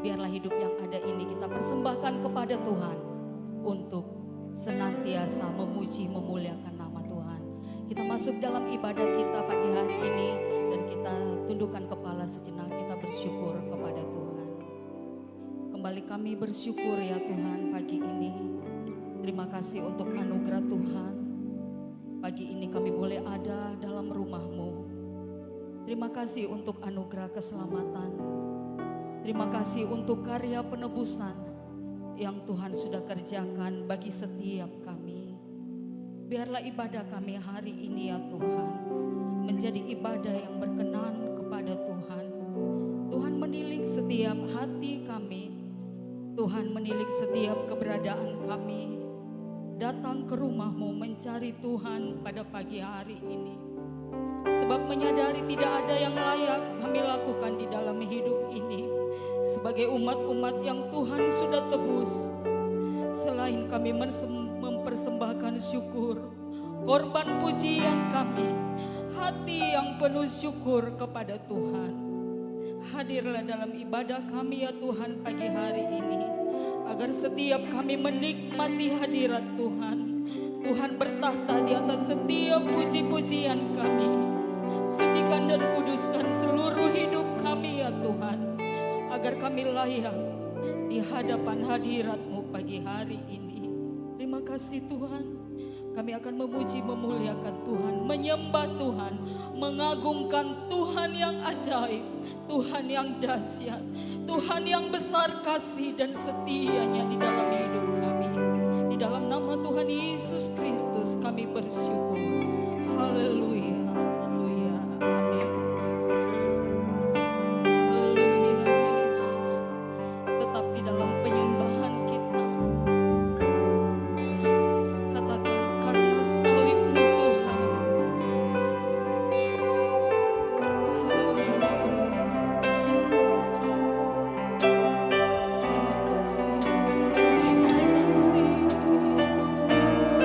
biarlah hidup yang ada ini kita persembahkan kepada Tuhan untuk senantiasa memuji memuliakan nama Tuhan. Kita masuk dalam ibadah kita pagi hari ini dan kita tundukkan kepala sejenak, kita bersyukur kepada Tuhan. Kembali kami bersyukur ya Tuhan pagi ini. Terima kasih untuk anugerah Tuhan. Pagi ini kami boleh ada dalam rumah-Mu. Terima kasih untuk anugerah keselamatan. Terima kasih untuk karya penebusan yang Tuhan sudah kerjakan bagi setiap kami. Biarlah ibadah kami hari ini ya Tuhan menjadi ibadah yang berkenan kepada Tuhan. Tuhan menilik setiap hati kami. Tuhan menilik setiap keberadaan kami. Datang ke rumah-Mu mencari Tuhan pada pagi hari ini. Sebab menyadari tidak ada yang layak kami lakukan di dalam hidup ini. Sebagai umat-umat yang Tuhan sudah tebus. Selain kami mempersembahkan syukur, korban pujian kami, hati yang penuh syukur kepada Tuhan. Hadirlah dalam ibadah kami ya Tuhan pagi hari ini. Agar setiap kami menikmati hadirat Tuhan. Tuhan bertahta di atas setiap puji-pujian kami. Sucikan dan kuduskan seluruh hidup kami ya Tuhan. Agar kami layak di hadapan hadirat-Mu pagi hari ini. Terima kasih Tuhan. Kami akan memuji memuliakan Tuhan, menyembah Tuhan, mengagungkan Tuhan yang ajaib, Tuhan yang dahsyat, Tuhan yang besar kasih dan setianya di dalam hidup kami. Di dalam nama Tuhan Yesus Kristus kami bersyukur. Haleluya, haleluya, amin. Haleluya Yesus. Tetap di dalam penyembahan kita. Katakan karena salib-Mu Tuhan. Haleluya. Terima kasih Yesus. Haleluya.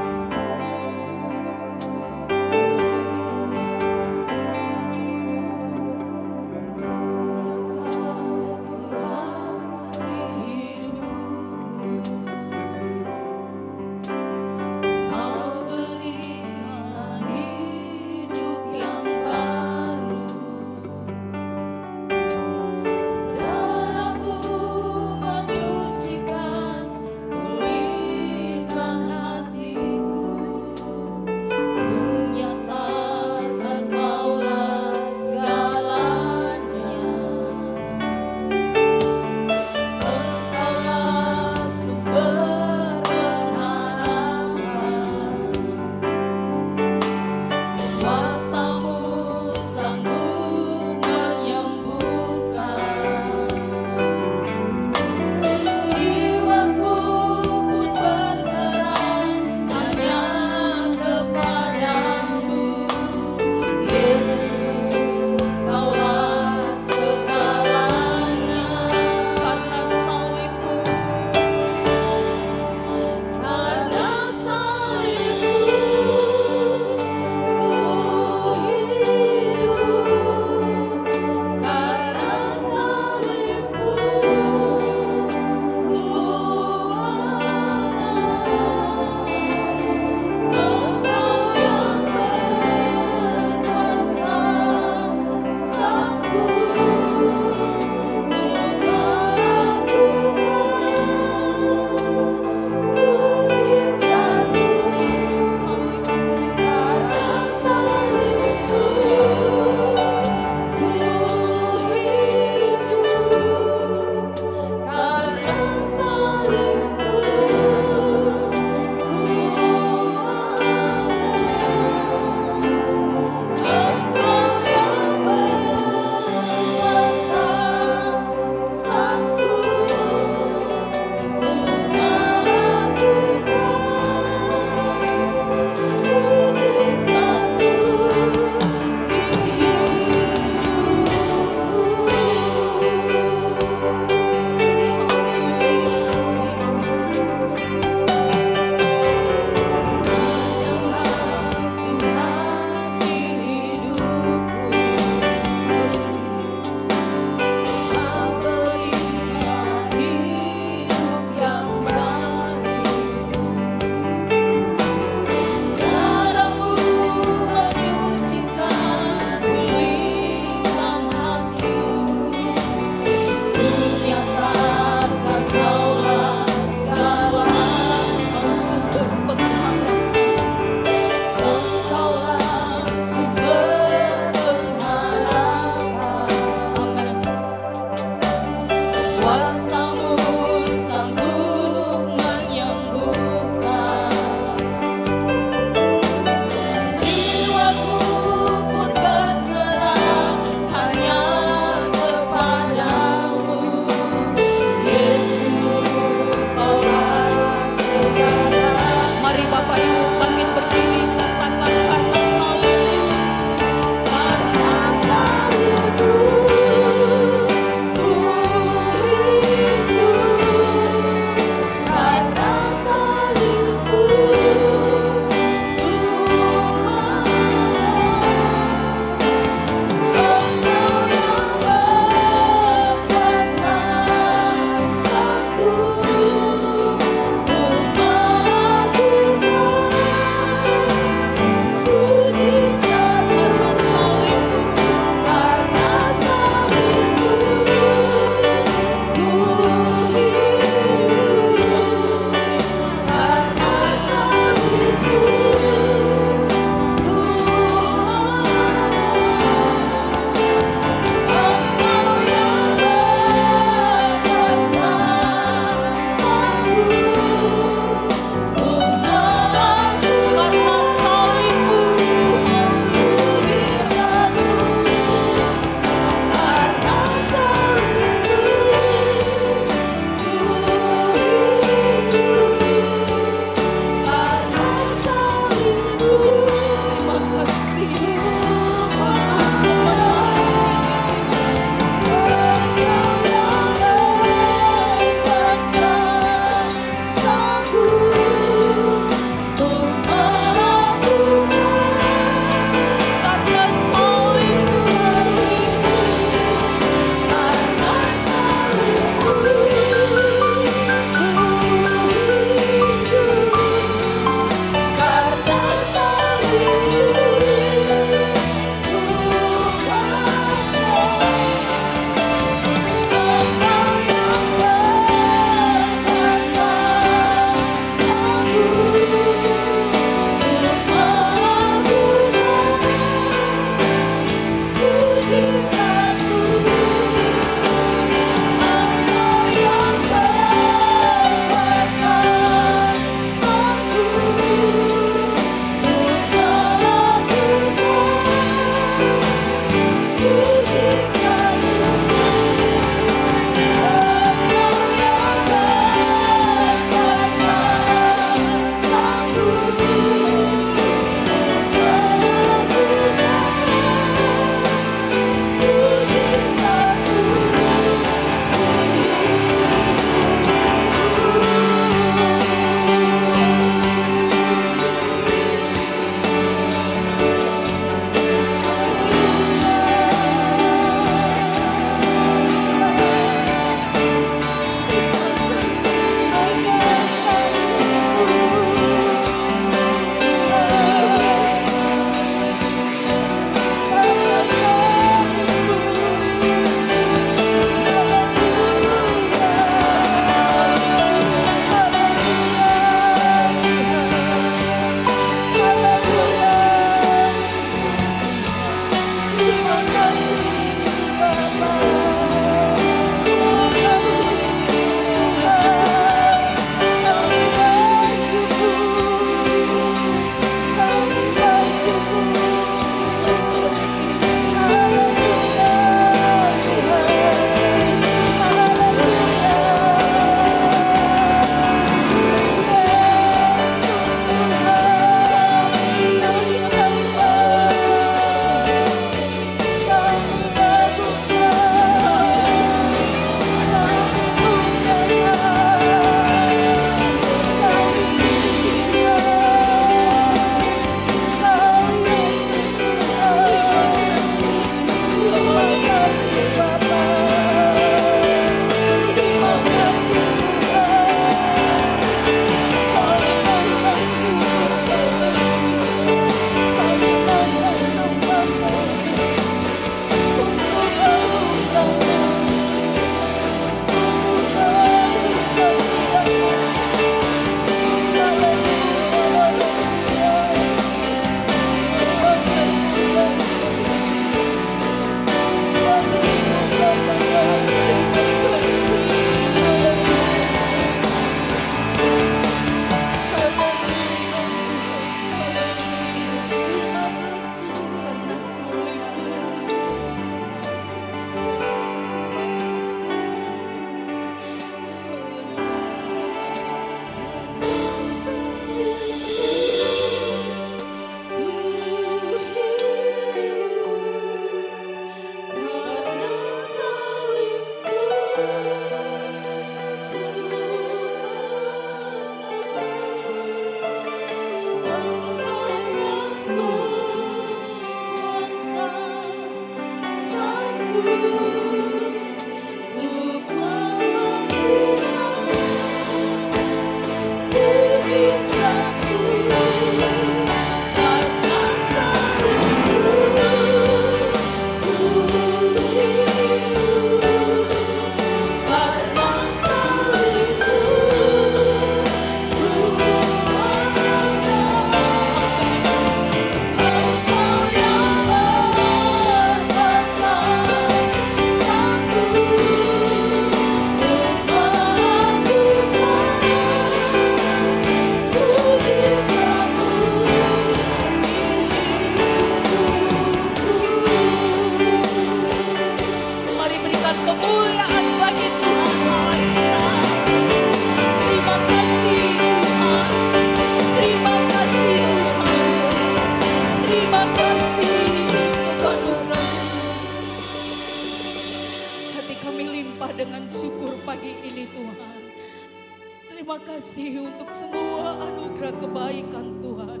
Terima kasih untuk semua anugerah kebaikan Tuhan.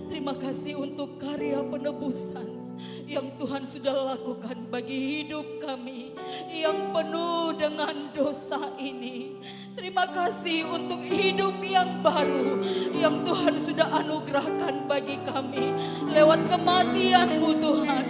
Terima kasih untuk karya penebusan yang Tuhan sudah lakukan bagi hidup kami yang penuh dengan dosa ini. Terima kasih untuk hidup yang baru yang Tuhan sudah anugerahkan bagi kami lewat kematian-Mu Tuhan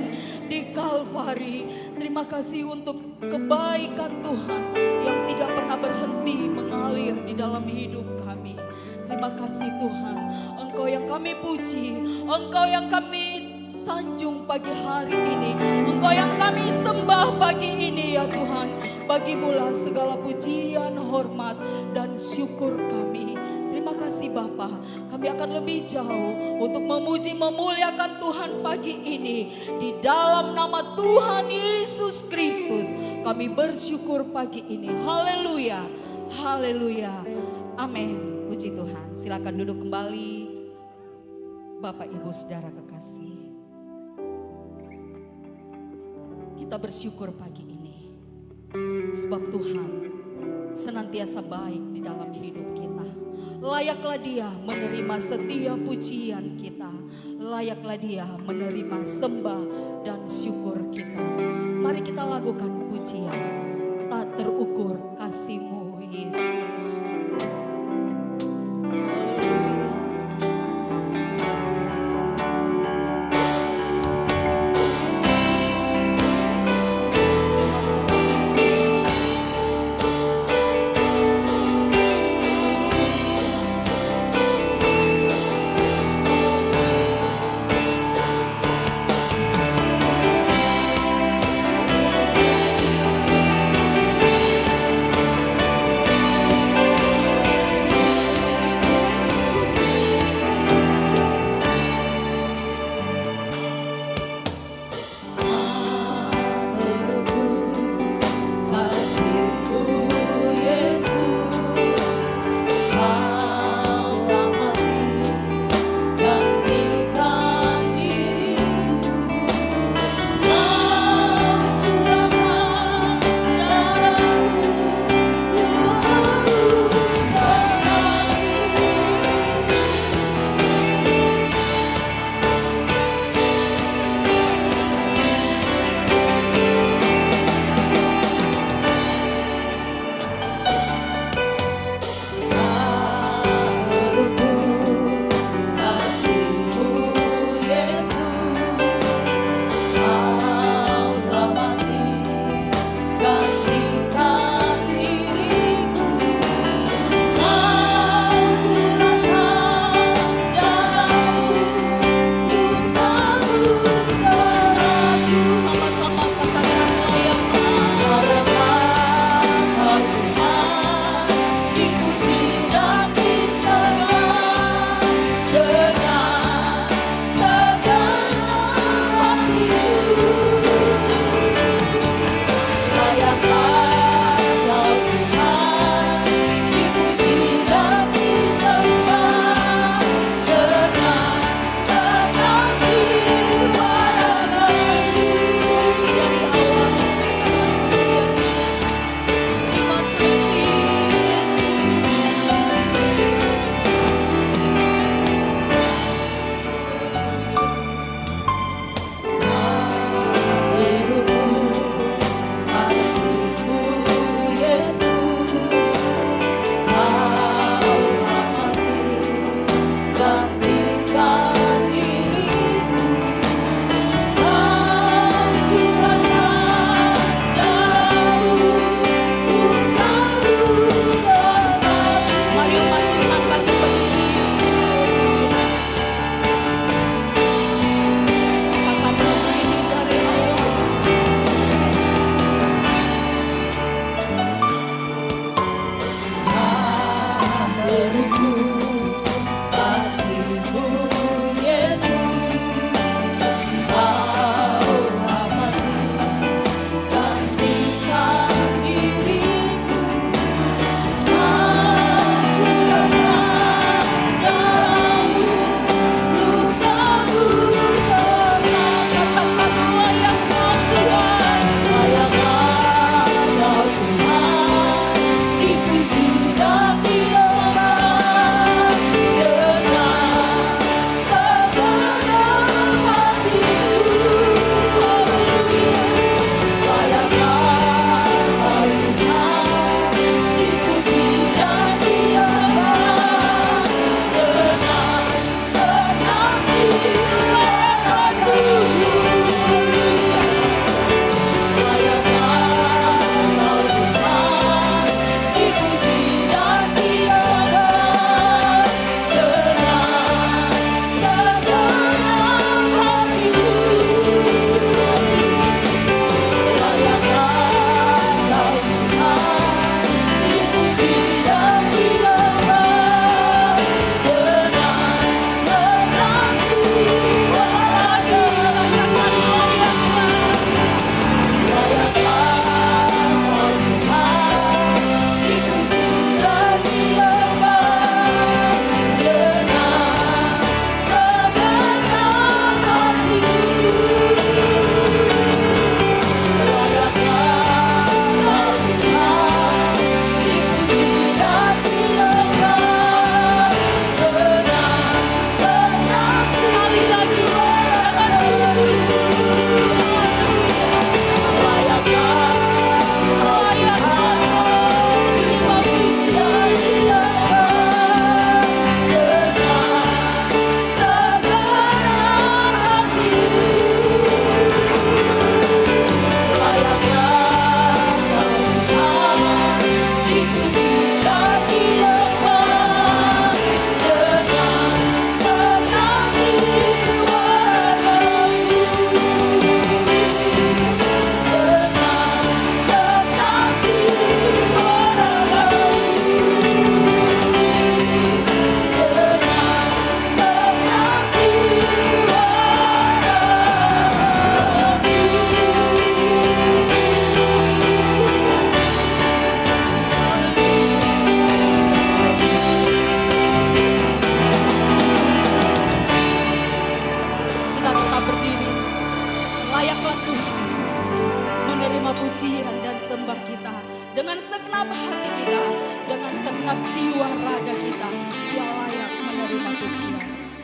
di Kalvari. Terima kasih untuk kebaikan Tuhan yang tidak pernah berhenti mengalir di dalam hidup kami. Terima kasih Tuhan, Engkau yang kami puji, Engkau yang kami sanjung pagi hari ini, Engkau yang kami sembah pagi ini ya Tuhan. Bagimulah segala pujian, hormat, dan syukur kami. Terima kasih Bapa. Kami akan lebih jauh untuk memuji memuliakan Tuhan pagi ini. Di dalam nama Tuhan Yesus Kristus kami bersyukur pagi ini. Haleluya, haleluya, amin. Puji Tuhan. Silakan duduk kembali Bapak Ibu Saudara kekasih. Kita bersyukur pagi ini sebab Tuhan senantiasa baik di dalam hidup kita. Layaklah Dia menerima setiap pujian kita. Layaklah Dia menerima sembah dan syukur kita. Mari kita lakukan pujian. Tak terukur kasih-Mu Yesus.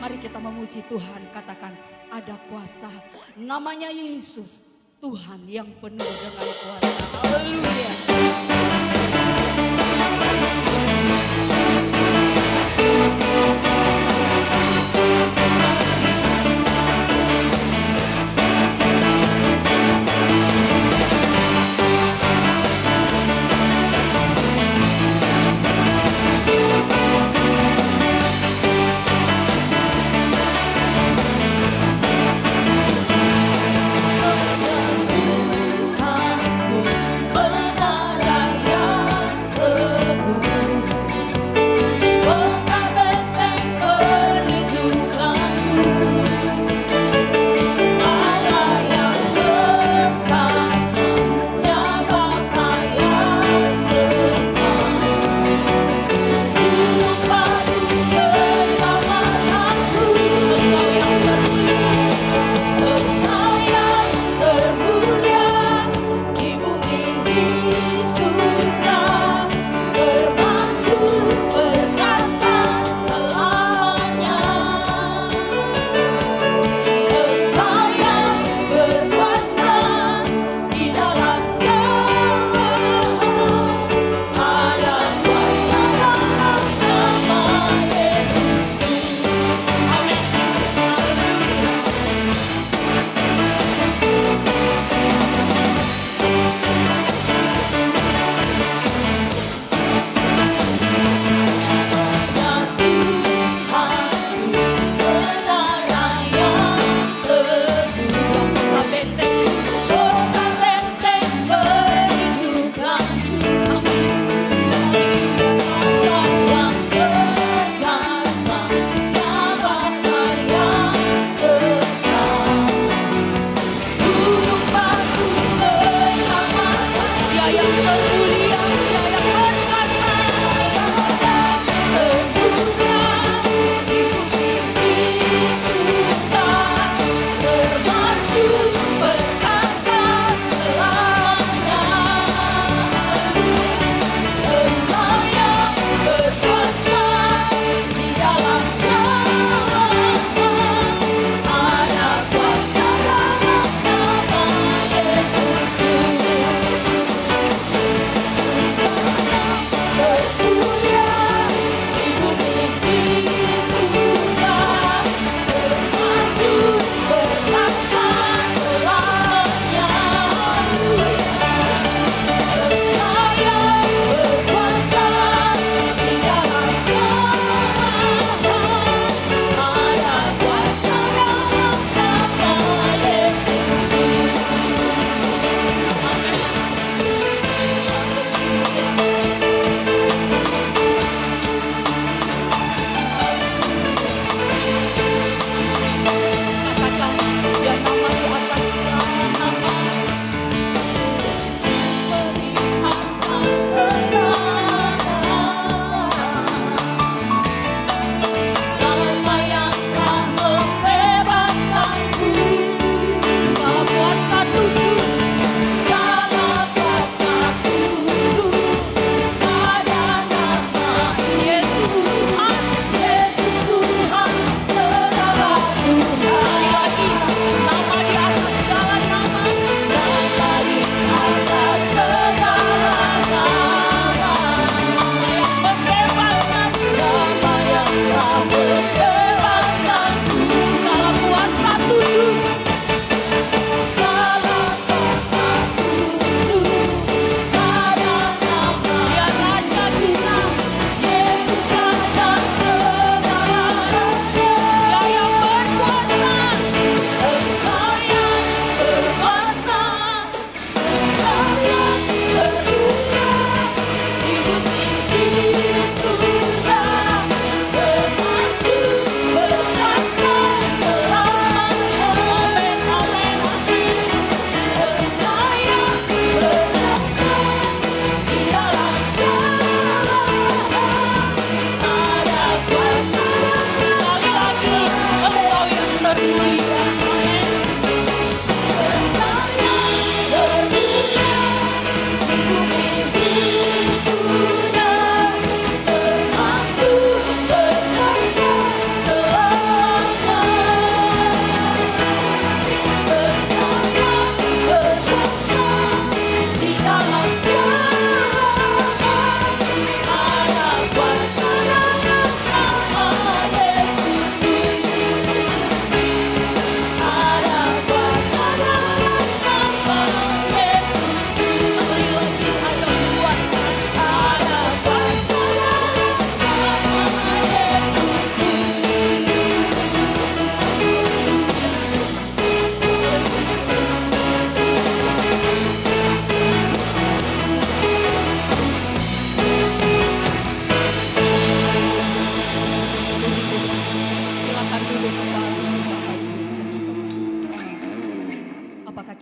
Mari kita memuji Tuhan, katakan ada kuasa. Namanya Yesus, Tuhan yang penuh dengan kuasa. Haleluya. Benar yang teguh.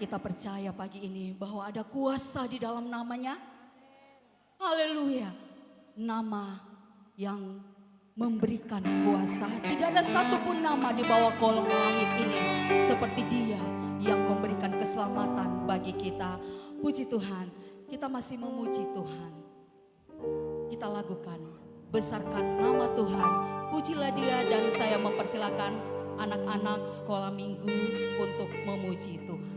kita percaya pagi ini bahwa ada kuasa di dalam namanya. Haleluya. Nama yang memberikan kuasa. Tidak ada satupun nama di bawah kolong langit ini seperti Dia yang memberikan keselamatan bagi kita. Puji Tuhan, kita masih memuji Tuhan. Kita lakukan, besarkan nama Tuhan. Pujilah Dia, dan saya mempersilakan anak-anak sekolah minggu untuk memuji Tuhan.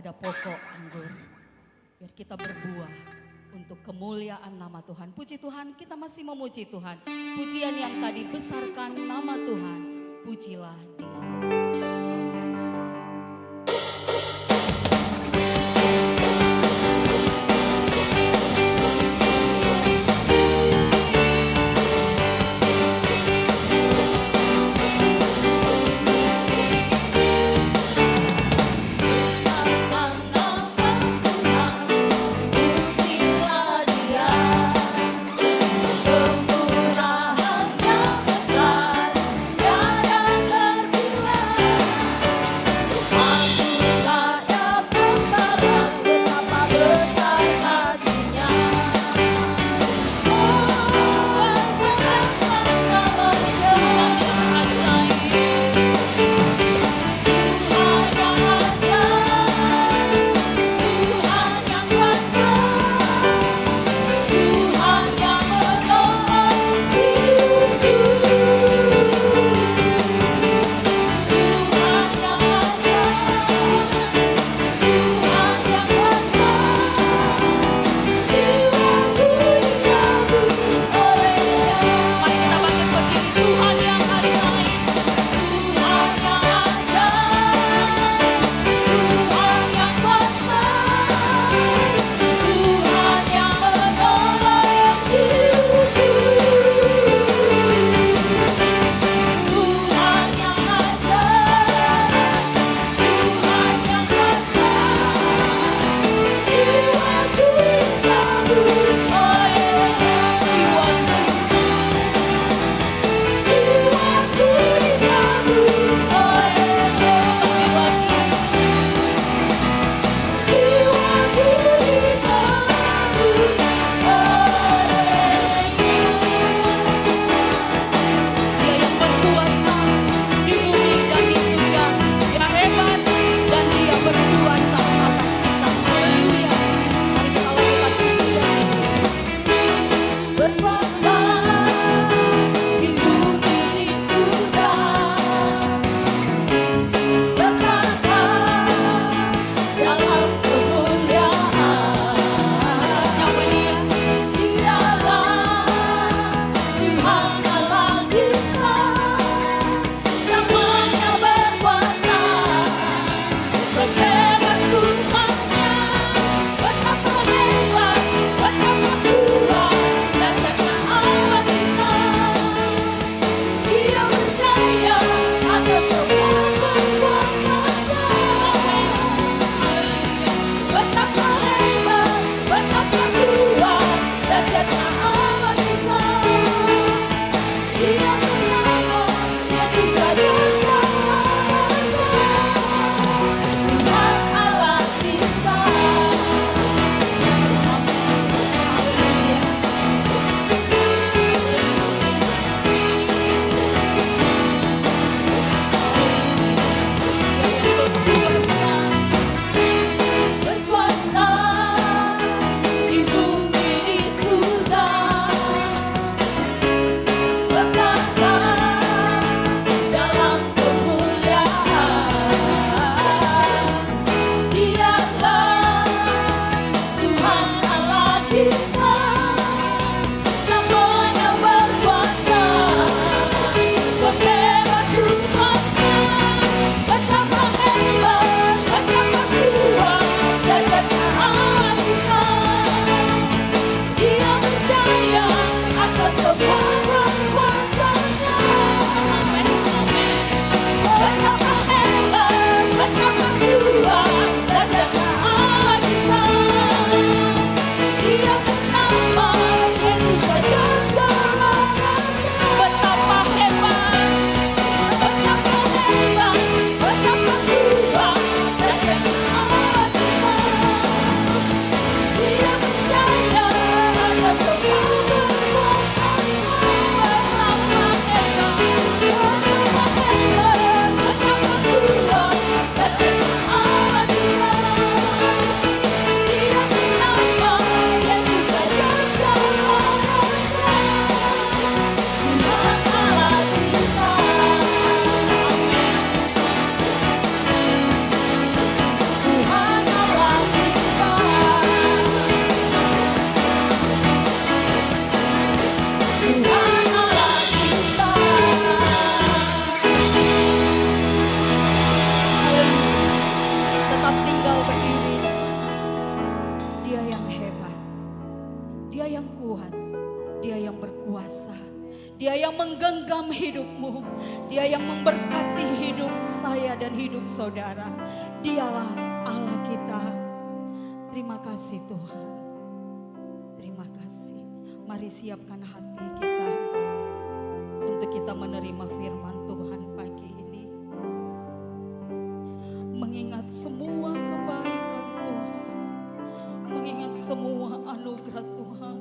pada pokok anggur, biar kita berbuah untuk kemuliaan nama Tuhan. Puji Tuhan, kita masih memuji Tuhan. Pujian yang tadi besarkan nama Tuhan, pujilah Dia. Kemurahan yang besar, tiada terkira. Dia yang kuat, Dia yang berkuasa, Dia yang menggenggam hidupmu, Dia yang memberkati hidup saya dan hidup saudara. Dialah Allah kita. Terima kasih Tuhan. Terima kasih. Mari siapkan hati kita untuk kita menerima firman Tuhan pagi ini. Mengingat semua kebaikan Tuhan, mengingat semua anugerah Tuhan,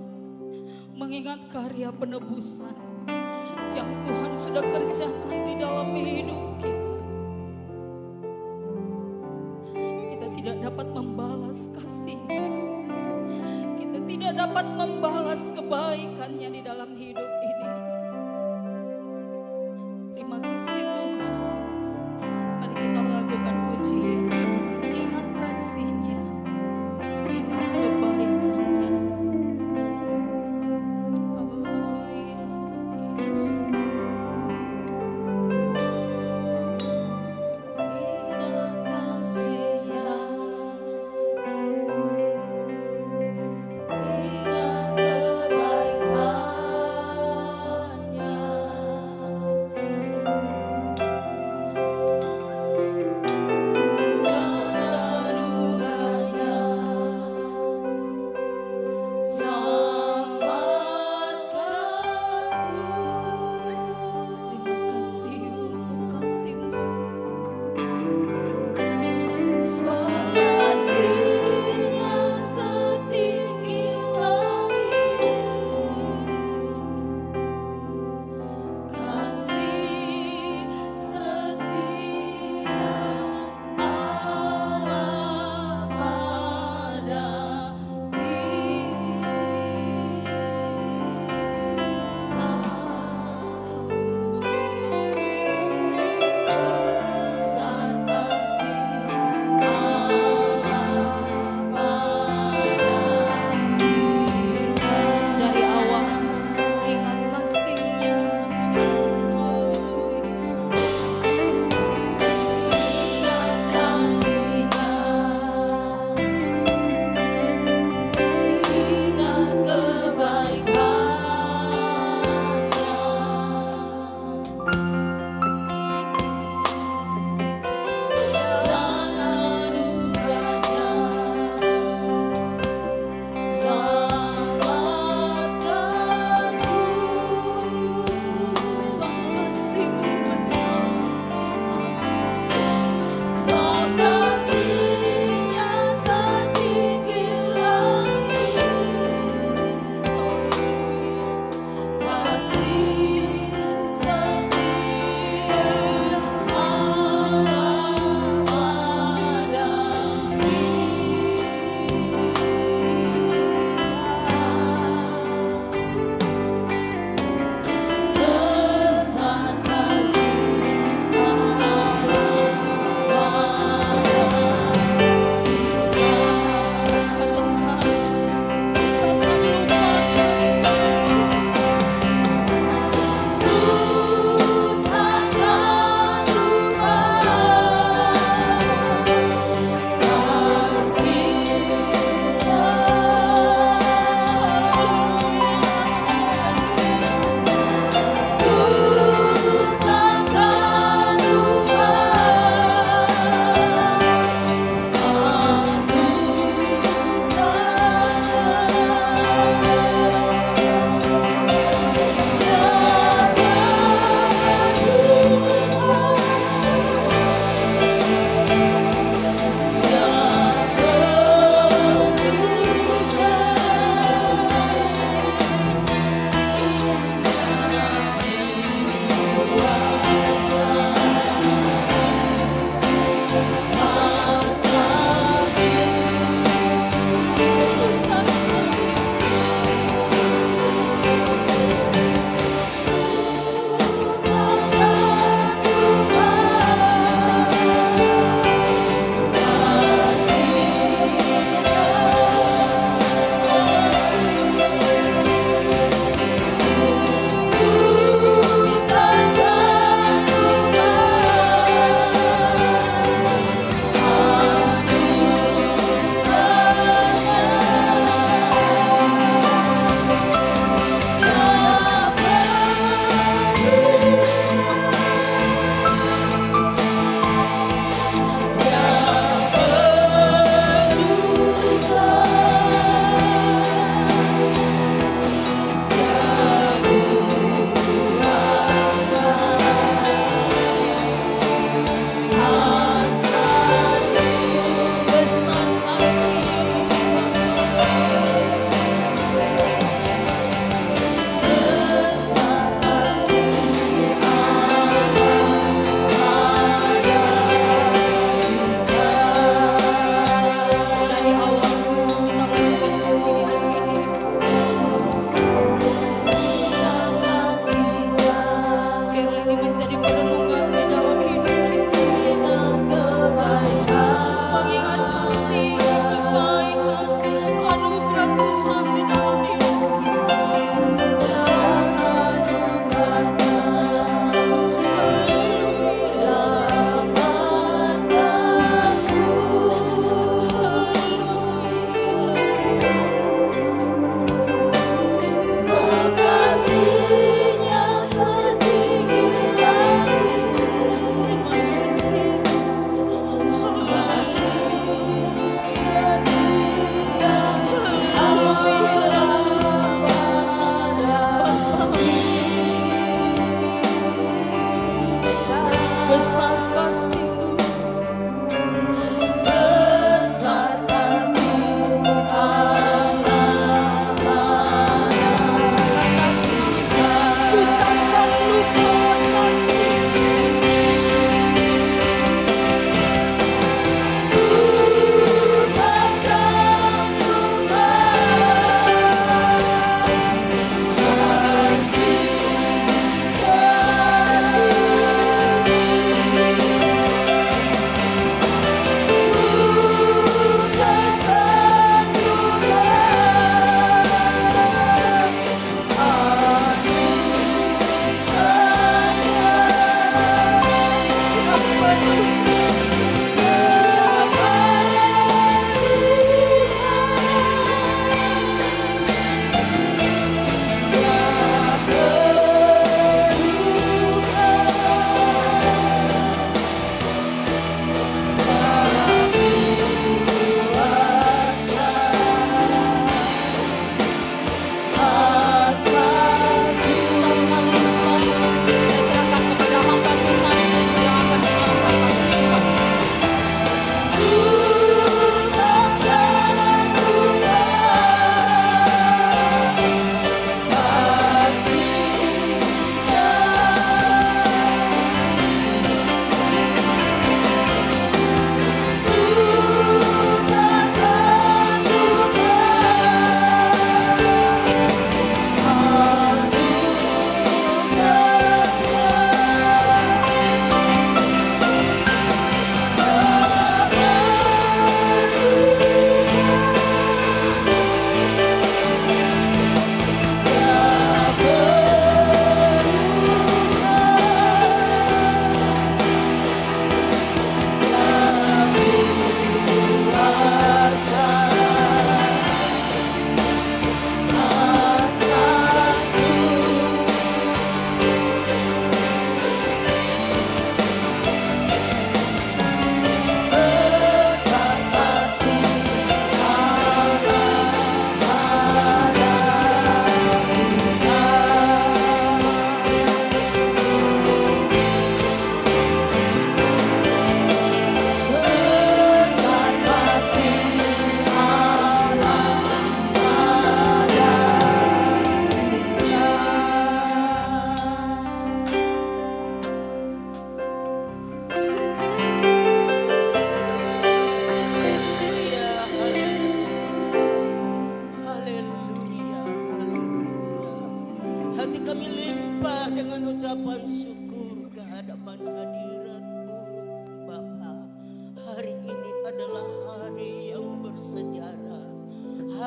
mengingat karya penebusan yang Tuhan sudah kerjakan di dalam hidup kita. Kita tidak dapat membalas kasih-Nya, kita tidak dapat membalas kebaikan-Nya di dalam hidup ini. Terima kasih Tuhan. Mari kita lakukan pujian. Ingat kasih-Nya, ingat kebaikan-Nya. Haleluya, Yesus. Ingat kasih-Nya, ingat kebaikan-Nya.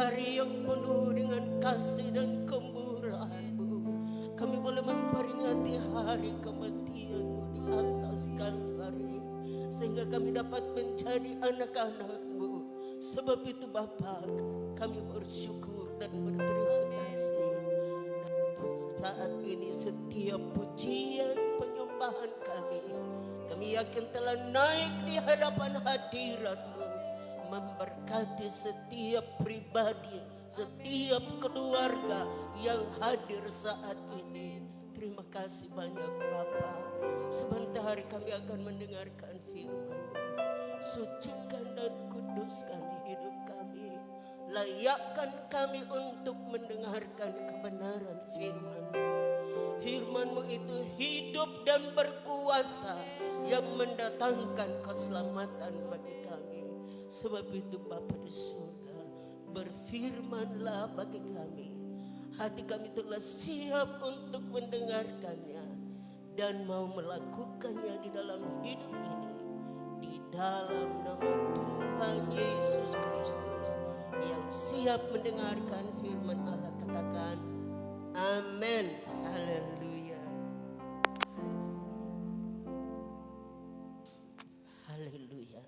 hari yang penuh dengan kasih dan kemurahan-Mu. Kami boleh memperingati hari kematian-Mu di atas Kalvari, sehingga kami dapat menjadi anak-anak-Mu. Sebab itu Bapa, kami bersyukur dan berterima kasih. Saat ini setiap pujian penyembahan kami yakin telah naik di hadapan hadirat-Mu, memberkati setiap pribadi, setiap keluarga yang hadir saat ini. Terima kasih banyak Bapa. Sebentar kami akan mendengarkan firman-Mu. Sucikan dan kuduskan hidup kami. Layakkan kami untuk mendengarkan kebenaran firman-Mu. Firman-Mu itu hidup dan berkuasa, yang mendatangkan keselamatan bagi kami. Sebab itu Bapa di surga, berfirmanlah bagi kami. Hati kami telah siap untuk mendengarkannya dan mau melakukannya di dalam hidup ini. Di dalam nama Tuhan Yesus Kristus yang siap mendengarkan firman Allah, katakan amin. Haleluya. Haleluya.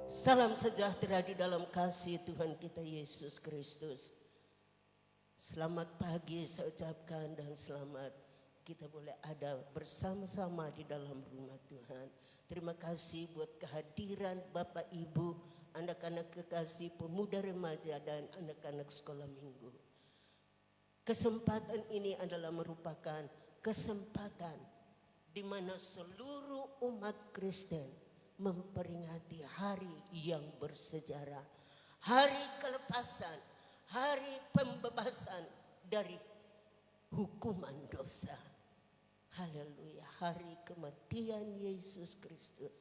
Salam sejahtera di dalam kasih Tuhan kita Yesus Kristus. Selamat pagi saya ucapkan, dan selamat kita boleh ada bersama-sama di dalam rumah Tuhan. Terima kasih buat kehadiran Bapak Ibu, anak-anak kekasih, pemuda remaja, dan anak-anak sekolah minggu. Kesempatan ini adalah merupakan kesempatan di mana seluruh umat Kristen memperingati hari yang bersejarah, hari kelepasan, hari pembebasan dari hukuman dosa. Haleluya, hari kematian Yesus Kristus.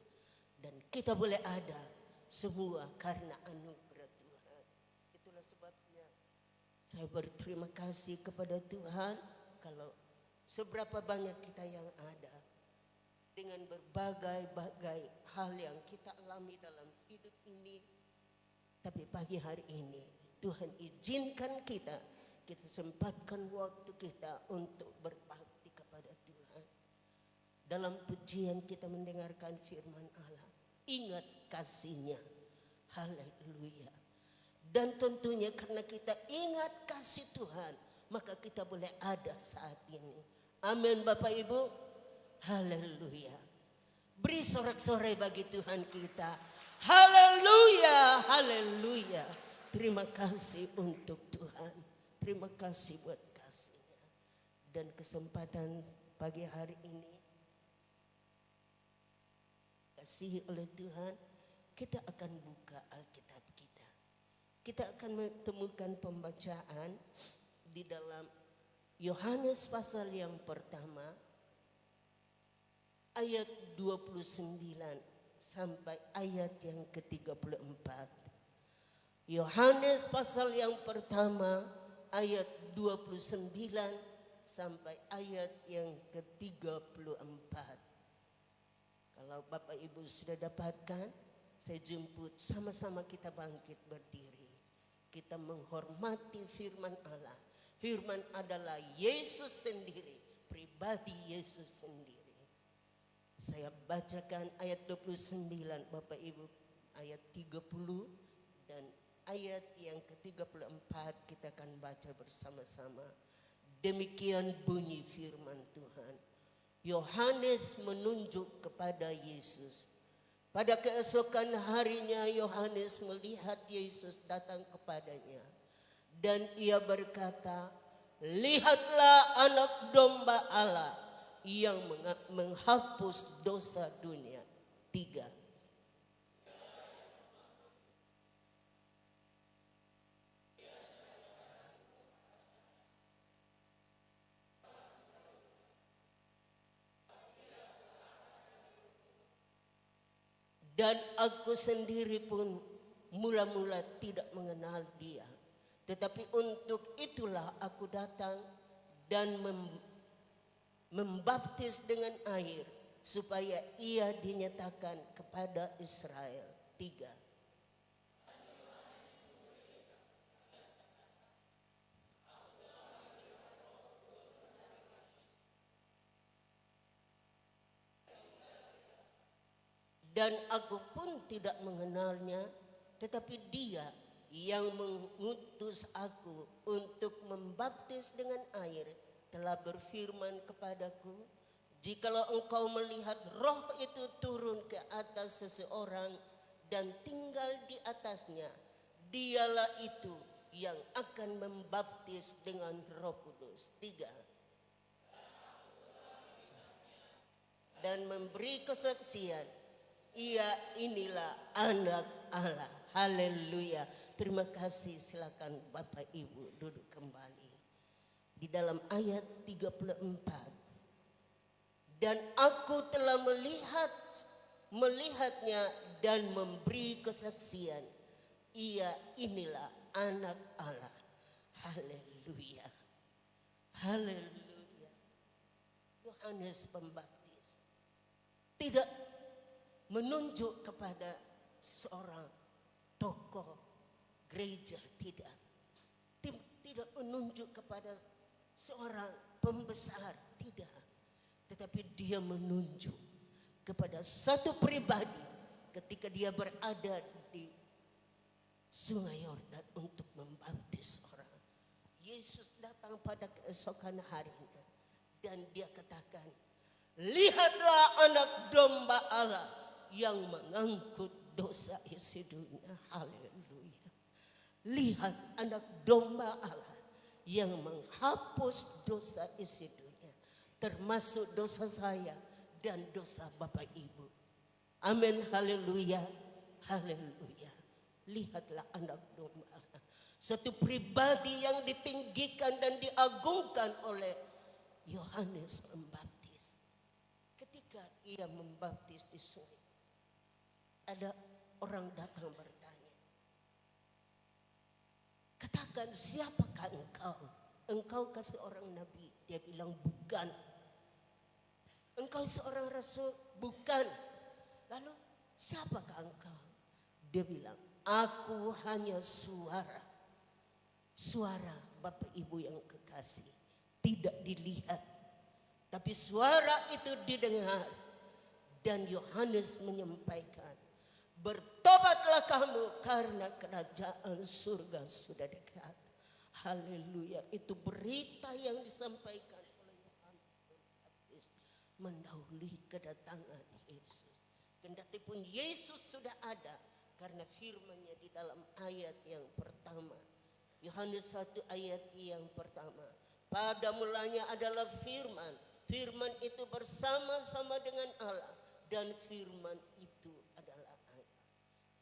Dan kita boleh ada semua karena anugerah Tuhan. Itulah sebabnya saya berterima kasih kepada Tuhan kalau seberapa banyak kita yang ada dengan berbagai-bagai hal yang kita alami dalam hidup ini. Tapi pagi hari ini Tuhan izinkan kita sempatkan waktu kita untuk berbakti kepada Tuhan. Dalam pujian kita mendengarkan firman Allah, ingat kasih-Nya. Haleluya. Dan tentunya karena kita ingat kasih Tuhan, maka kita boleh ada saat ini. Amin Bapak Ibu. Haleluya. Beri sorak-sorai bagi Tuhan kita. Haleluya, haleluya. Terima kasih untuk Tuhan. Terima kasih buat kasih-Nya. Dan kesempatan pagi hari ini, kasih oleh Tuhan, kita akan buka Alkitab kita. Kita akan menemukan pembacaan di dalam Yohanes pasal yang pertama, ayat 29 sampai ayat yang ke-34. Yohanes pasal yang pertama ayat 29 sampai ayat yang ke-34. Kalau Bapak Ibu sudah dapatkan, saya jemput sama-sama kita bangkit berdiri. Kita menghormati firman Allah. Firman adalah Yesus sendiri, pribadi Yesus sendiri. Saya bacakan ayat 29 Bapak Ibu, ayat 30 dan ayat yang ke-34 kita akan baca bersama-sama. Demikian bunyi firman Tuhan. Yohanes menunjuk kepada Yesus. Pada keesokan harinya Yohanes melihat Yesus datang kepadanya. Dan ia berkata, lihatlah anak domba Allah yang menghapus dosa dunia. 3. Dan aku sendiri pun mula-mula tidak mengenal dia. Tetapi untuk itulah aku datang dan membaptis dengan air, supaya ia dinyatakan kepada Israel. 3. dan aku pun tidak mengenalnya, tetapi Dia yang mengutus aku untuk membaptis dengan air telah berfirman kepadaku, jikalau engkau melihat roh itu turun ke atas seseorang dan tinggal di atasnya, dialah itu yang akan membaptis dengan Roh Kudus. 3. Dan memberi kesaksian, ia inilah anak Allah. Haleluya. Terima kasih, silakan Bapak Ibu duduk kembali. Di dalam ayat 34. Dan aku telah melihatnya dan memberi kesaksian, ia inilah anak Allah. Haleluya. Haleluya. Yohanes Pembaptis tidak menunjuk kepada seorang tokoh gereja, tidak menunjuk kepada seorang pembesar, tidak, tetapi dia menunjuk kepada satu pribadi ketika dia berada di Sungai Yordan untuk membaptis orang. Yesus datang pada keesokan harinya dan dia katakan, lihatlah anak domba Allah yang mengangkut dosa isi dunia. Haleluya. Lihat anak domba Allah yang menghapus dosa isi dunia, termasuk dosa saya dan dosa Bapak Ibu. Amin. Haleluya. Haleluya. Lihatlah anak domba Allah, satu pribadi yang ditinggikan dan diagungkan oleh Yohanes Pembaptis. Ketika ia membaptis di sungai, ada orang datang bertanya, katakan, siapakah engkau? Engkau kah seorang nabi? Dia bilang bukan. Engkau seorang rasul? Bukan. Lalu siapakah engkau? Dia bilang, aku hanya suara. Suara Bapak Ibu yang kekasih tidak dilihat, tapi suara itu didengar. Dan Yohanes menyampaikan, bertobatlah kamu karena kerajaan surga sudah dekat. Haleluya. Itu berita yang disampaikan oleh Yohanes Pembaptis mendahului kedatangan Yesus. Kendati pun Yesus sudah ada, karena firman-Nya di dalam ayat yang pertama, Yohanes 1 ayat yang pertama, pada mulanya adalah firman, firman itu bersama-sama dengan Allah, dan firman itu adalah Allah.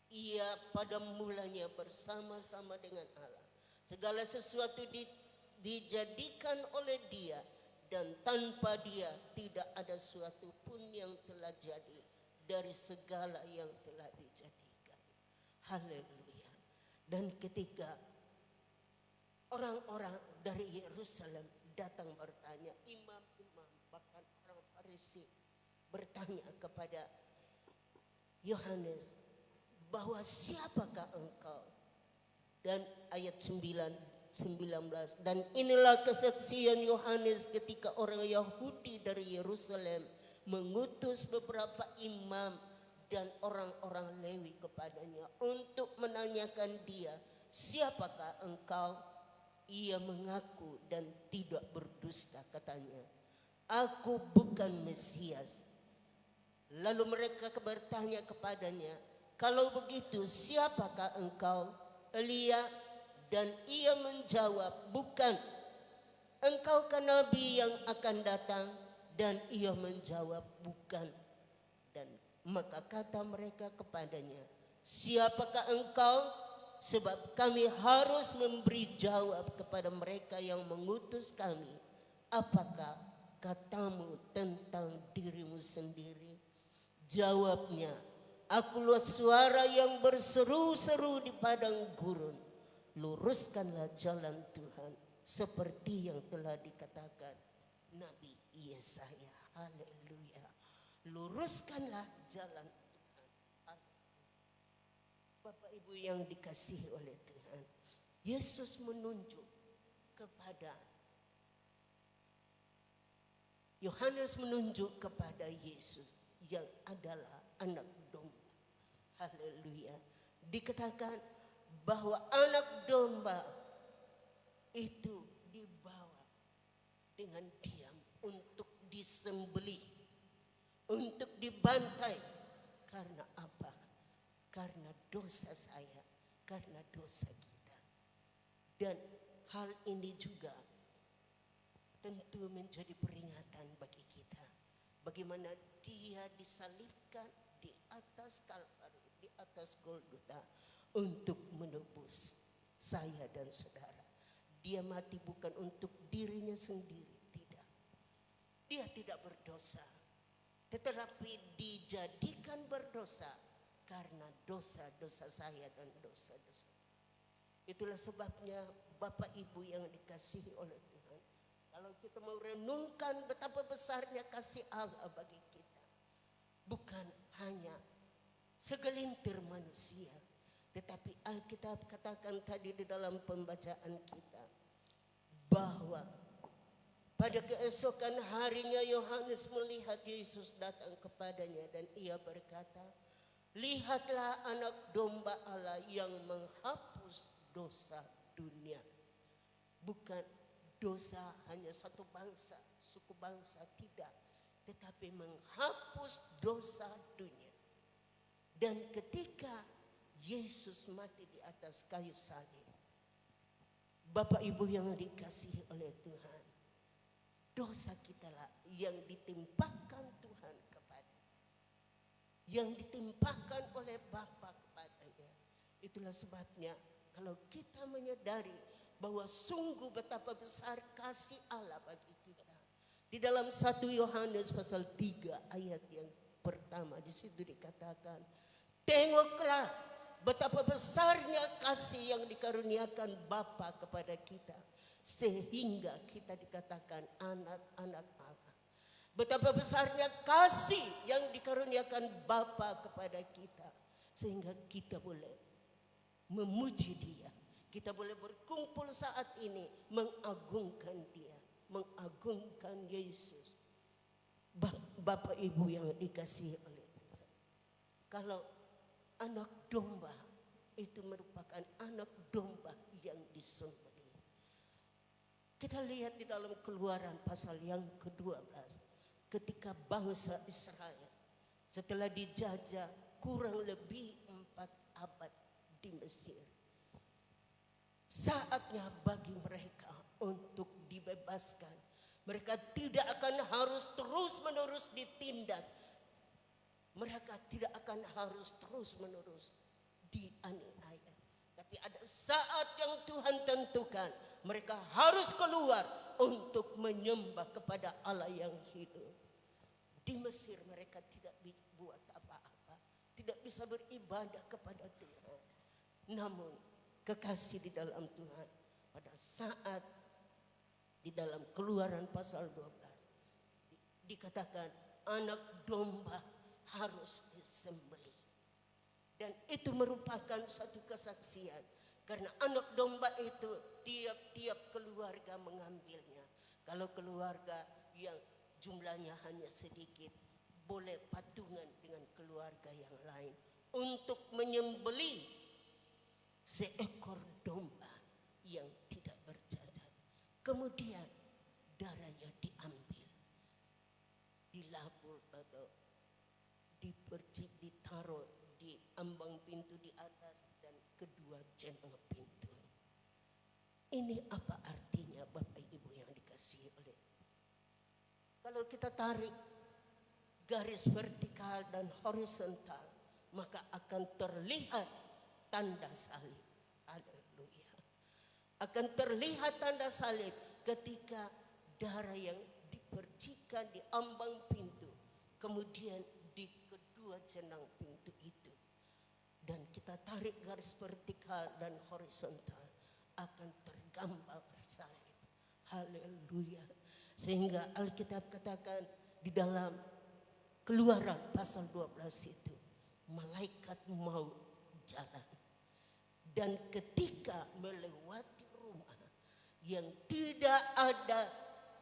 Ia pada mulanya bersama-sama dengan Allah. Segala sesuatu dijadikan oleh Dia, dan tanpa Dia tidak ada sesuatu pun yang telah jadi dari segala yang telah dijadikan. Haleluya. Dan ketika orang-orang dari Yerusalem datang bertanya, imam-imam bahkan orang Farisi bertanya kepada Yohanes bahwa siapakah engkau? Dan ayat 19, dan inilah kesaksian Yohanes ketika orang Yahudi dari Yerusalem mengutus beberapa imam dan orang-orang Lewi kepadanya untuk menanyakan dia, siapakah engkau? Ia mengaku dan tidak berdusta, katanya, aku bukan Mesias. Lalu mereka bertanya kepadanya, kalau begitu siapakah engkau? Elia. Dan ia menjawab, bukan. Engkau kan nabi yang akan datang? Dan ia menjawab, bukan. Dan maka kata mereka kepadanya, siapakah engkau? Sebab kami harus memberi jawab kepada mereka yang mengutus kami. Apakah katamu tentang dirimu sendiri? Jawabnya, akulah suara yang berseru-seru di padang gurun. Luruskanlah jalan Tuhan seperti yang telah dikatakan Nabi Yesaya. Haleluya. Luruskanlah jalan Tuhan. Bapak Ibu yang dikasihi oleh Tuhan, Yesus menunjuk kepada Yohanes, menunjuk kepada Yesus yang adalah anak domba. Haleluya. Dikatakan bahwa anak domba itu dibawa dengan diam untuk disembelih, untuk dibantai. Karena apa? Karena dosa saya, karena dosa kita. Dan hal ini juga tentu menjadi peringatan bagi kita. Bagaimana dia disalibkan di atas Kalvari, di atas Golgota untuk menebus saya dan saudara. Dia mati bukan untuk dirinya sendiri, tidak. Dia tidak berdosa, tetapi dijadikan berdosa karena dosa-dosa saya dan dosa-dosa. Itulah sebabnya Bapak Ibu yang dikasihi oleh Tuhan, kalau kita mau renungkan betapa besarnya kasih Allah bagi kita, bukan hanya segelintir manusia, tetapi Alkitab katakan tadi di dalam pembacaan kita bahwa pada keesokan harinya Yohanes melihat Yesus datang kepadanya dan ia berkata, "Lihatlah anak domba Allah yang menghapus dosa dunia." Bukan dosa hanya satu bangsa, suku bangsa, tidak, tetapi menghapus dosa dunia. Dan ketika Yesus mati di atas kayu salib, Bapak Ibu yang dikasihi oleh Tuhan, dosa kitalah yang ditimpakan Tuhan kepada, yang ditimpakan oleh Bapa kepadanya. Itulah sebabnya kalau kita menyadari bahwa sungguh betapa besar kasih Allah bagi kita, di dalam 1 Yohanes pasal 3 ayat yang pertama, di situ dikatakan, "Tengoklah betapa besarnya kasih yang dikaruniakan Bapa kepada kita, sehingga kita dikatakan anak-anak Allah." Betapa besarnya kasih yang dikaruniakan Bapa kepada kita, sehingga kita boleh memuji Dia. Kita boleh berkumpul saat ini mengagungkan Dia, mengagungkan Yesus. Bapak Ibu yang dikasihi oleh Tuhan, kalau anak domba itu merupakan anak domba yang disembelih. Kita lihat di dalam Keluaran pasal yang ke-12, ketika bangsa Israel setelah dijajah kurang lebih 4 abad di Mesir, saatnya bagi mereka untuk dibebaskan. Mereka tidak akan harus terus-menerus ditindas. Mereka tidak akan harus terus-menerus dianiaya. Tapi ada saat yang Tuhan tentukan, mereka harus keluar untuk menyembah kepada Allah yang hidup. Di Mesir mereka tidak buat apa-apa, tidak bisa beribadah kepada Tuhan. Namun kekasih di dalam Tuhan, pada saat di dalam Keluaran pasal 12 dikatakan anak domba harus disembelih. Dan itu merupakan suatu kesaksian, karena anak domba itu tiap-tiap keluarga mengambilnya. Kalau keluarga yang jumlahnya hanya sedikit, boleh patungan dengan keluarga yang lain untuk menyembelih seekor domba yang tidak bercacat. Kemudian darahnya diambil, dilabur atau dipercik, ditaruh di ambang pintu di atas dan kedua jenong pintu. Ini apa artinya Bapak Ibu yang dikasihi oleh? Kalau kita tarik garis vertikal dan horizontal, maka akan terlihat tanda salib. Haleluya. Akan terlihat tanda salib ketika darah yang dipercikan di ambang pintu, kemudian di kedua jenang pintu itu. Dan kita tarik garis vertikal dan horizontal, akan tergambar salib. Haleluya. Sehingga Alkitab katakan di dalam Keluaran pasal 12 itu, malaikat maut jalan. Dan ketika melewati rumah yang tidak ada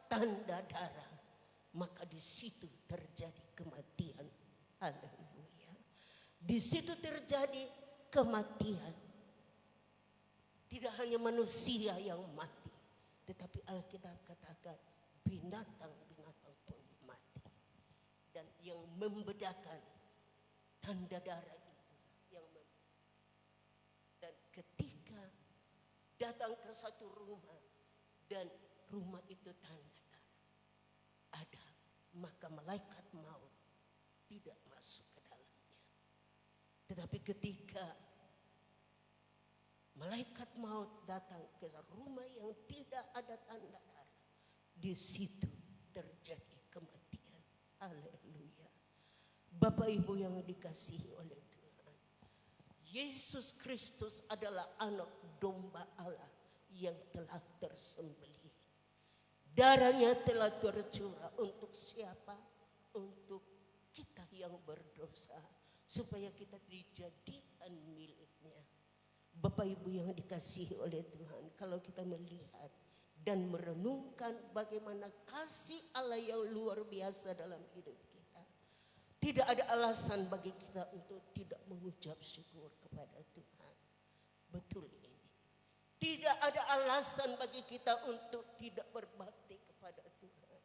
tanda darah, maka di situ terjadi kematian Haleluya. Di situ terjadi kematian. Tidak hanya manusia yang mati, tetapi Alkitab katakan binatang-binatang pun mati. Dan yang membedakan tanda darah itu dan ketika datang ke satu rumah dan rumah itu tanda darah ada, maka malaikat maut tidak masuk ke dalamnya. Tetapi ketika malaikat maut datang ke rumah yang tidak ada tanda darah, di situ terjadi kematian. Haleluya. Bapak Ibu yang dikasihi oleh Tuhan, Yesus Kristus adalah anak domba Allah yang telah tersembelih. Darahnya telah tercurah untuk siapa? Untuk kita yang berdosa, supaya kita dijadikan miliknya. Bapak Ibu yang dikasihi oleh Tuhan, kalau kita melihat dan merenungkan bagaimana kasih Allah yang luar biasa dalam hidup kita, tidak ada alasan bagi kita untuk tidak mengucap syukur kepada Tuhan. Betul ini. Tidak ada alasan bagi kita untuk tidak berbakti kepada Tuhan.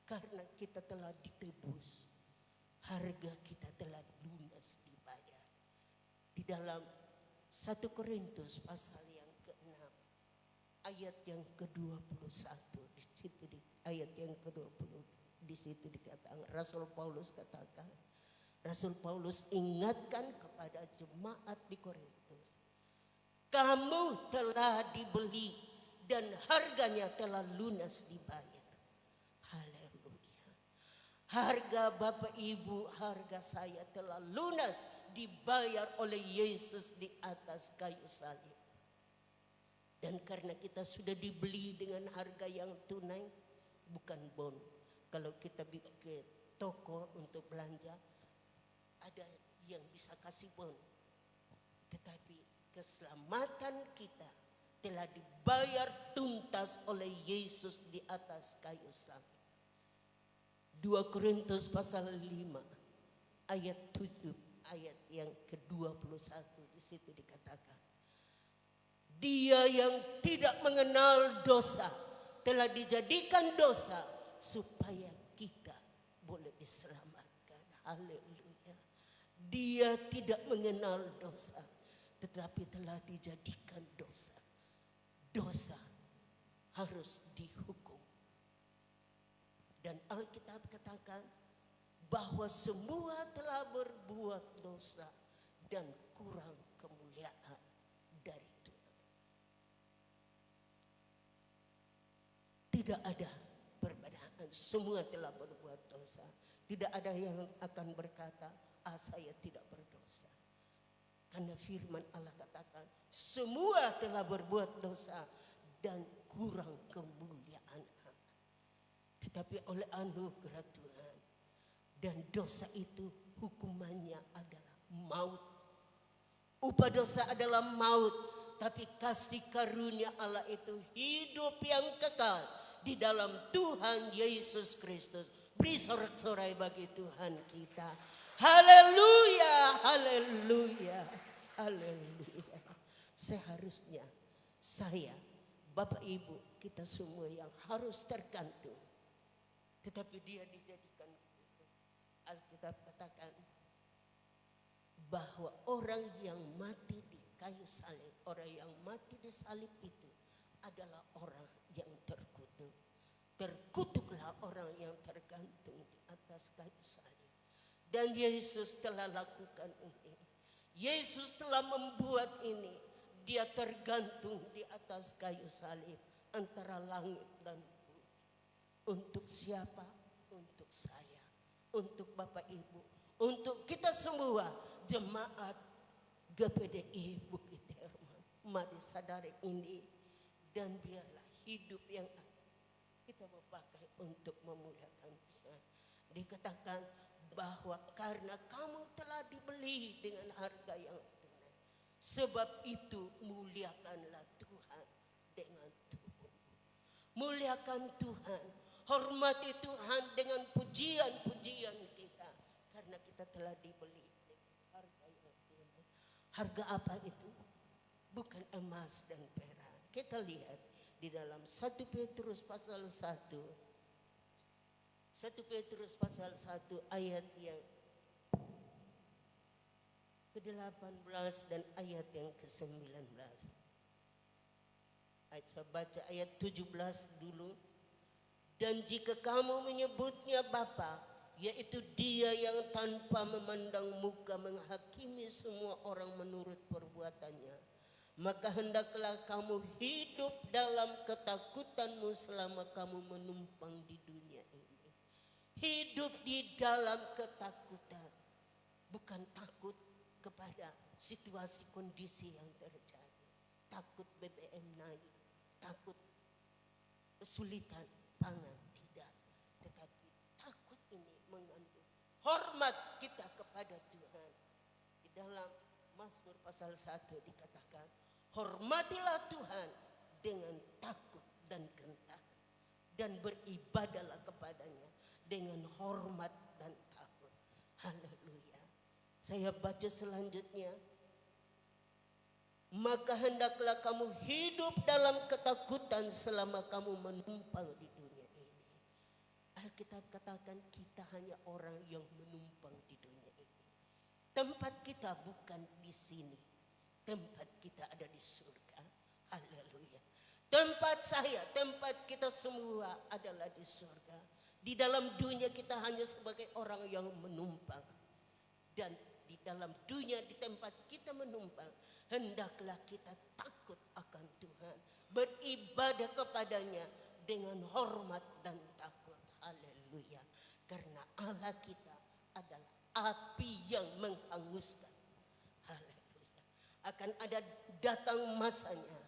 Karena kita telah ditebus. Harga kita telah lunas dibayar. Di dalam 1 Korintus pasal yang ke-6 ayat yang ke-21, di situ ayat yang ke-20 di situ dikatakan, Rasul Paulus katakan, Rasul Paulus ingatkan kepada jemaat di Korintus, kamu telah dibeli dan harganya telah lunas dibayar. Haleluya. Harga Bapak Ibu, harga saya telah lunas dibayar oleh Yesus di atas kayu salib. Dan karena kita sudah dibeli dengan harga yang tunai, bukan bon. Kalau kita ke toko untuk belanja, ada yang bisa kasih bon. Tetapi keselamatan kita telah dibayar tuntas oleh Yesus di atas kayu salib. 2 Korintus pasal 5 ayat 7, ayat yang ke-21 di situ dikatakan, Dia yang tidak mengenal dosa telah dijadikan dosa supaya kita boleh diselamatkan. Haleluya. Dia tidak mengenal dosa, tetapi telah dijadikan dosa. Dosa harus dihukum. Dan Alkitab katakan bahwa semua telah berbuat dosa dan kurang kemuliaan dari Tuhan. Tidak ada perbedaan, semua telah berbuat dosa. Tidak ada yang akan berkata, saya tidak berdosa. Karena firman Allah katakan, semua telah berbuat dosa dan kurang kemuliaan Allah. Tetapi oleh anugerah Tuhan, dan dosa itu hukumannya adalah maut. Upah dosa adalah maut, tapi kasih karunia Allah itu hidup yang kekal di dalam Tuhan Yesus Kristus. Beri sorak-sorai bagi Tuhan kita. Haleluya, haleluya, haleluya. Seharusnya saya, Bapak Ibu, kita semua yang harus tergantung. Tetapi dia dijadikan, Alkitab katakan bahwa orang yang mati di kayu salib, orang yang mati di salib itu adalah orang yang terkutuk. Terkutuklah orang yang tergantung di atas kayu salib. Dan Yesus telah lakukan ini. Yesus telah membuat ini. Dia tergantung di atas kayu salib antara langit dan bumi. Untuk siapa? Untuk saya. Untuk Bapak Ibu, untuk kita semua jemaat GPDI Bukit Herman. Mari sadari ini dan biarlah hidup yang kita mau pakai untuk memuliakan Tuhan. Dikatakan bahwa karena kamu telah dibeli dengan harga yang tunai, sebab itu muliakanlah Tuhan dengan tubuhmu. Muliakan Tuhan, hormati Tuhan dengan pujian-pujian kita. Karena karena kita telah dibeli dengan harga yang tinggi. Harga apa itu? Bukan emas dan perak. Kita lihat di dalam 1 Petrus pasal 1. 1 Petrus pasal 1 ayat yang ke-18 dan ayat yang ke-19. Saya baca ayat 17 dulu. Dan jika kamu menyebutnya Bapa, yaitu Dia yang tanpa memandang muka menghakimi semua orang menurut perbuatannya, maka hendaklah kamu hidup dalam ketakutanmu selama kamu menumpang di dunia ini. Hidup di dalam ketakutan, bukan takut kepada situasi kondisi yang terjadi. Takut BBM naik, takut kesulitan pangan, tidak. Tetapi takut ini mengandung hormat kita kepada Tuhan. Di dalam Mazmur pasal 1 dikatakan, hormatilah Tuhan dengan takut dan gentar, dan beribadalah kepadanya dengan hormat dan takut. Haleluya. Saya baca selanjutnya. Maka hendaklah kamu hidup dalam ketakutan selama kamu menumpang di dunia ini. Alkitab katakan kita hanya orang yang menumpang di dunia ini. Tempat kita bukan di sini. Tempat kita ada di surga. Haleluya. Tempat saya, tempat kita semua adalah di surga. Di dalam dunia kita hanya sebagai orang yang menumpang. Dan di dalam dunia, di tempat kita menumpang, hendaklah kita takut akan Tuhan, beribadah kepadanya dengan hormat dan takut. Haleluya. Karena Allah kita adalah api yang menghanguskan. Haleluya. Akan ada datang masanya,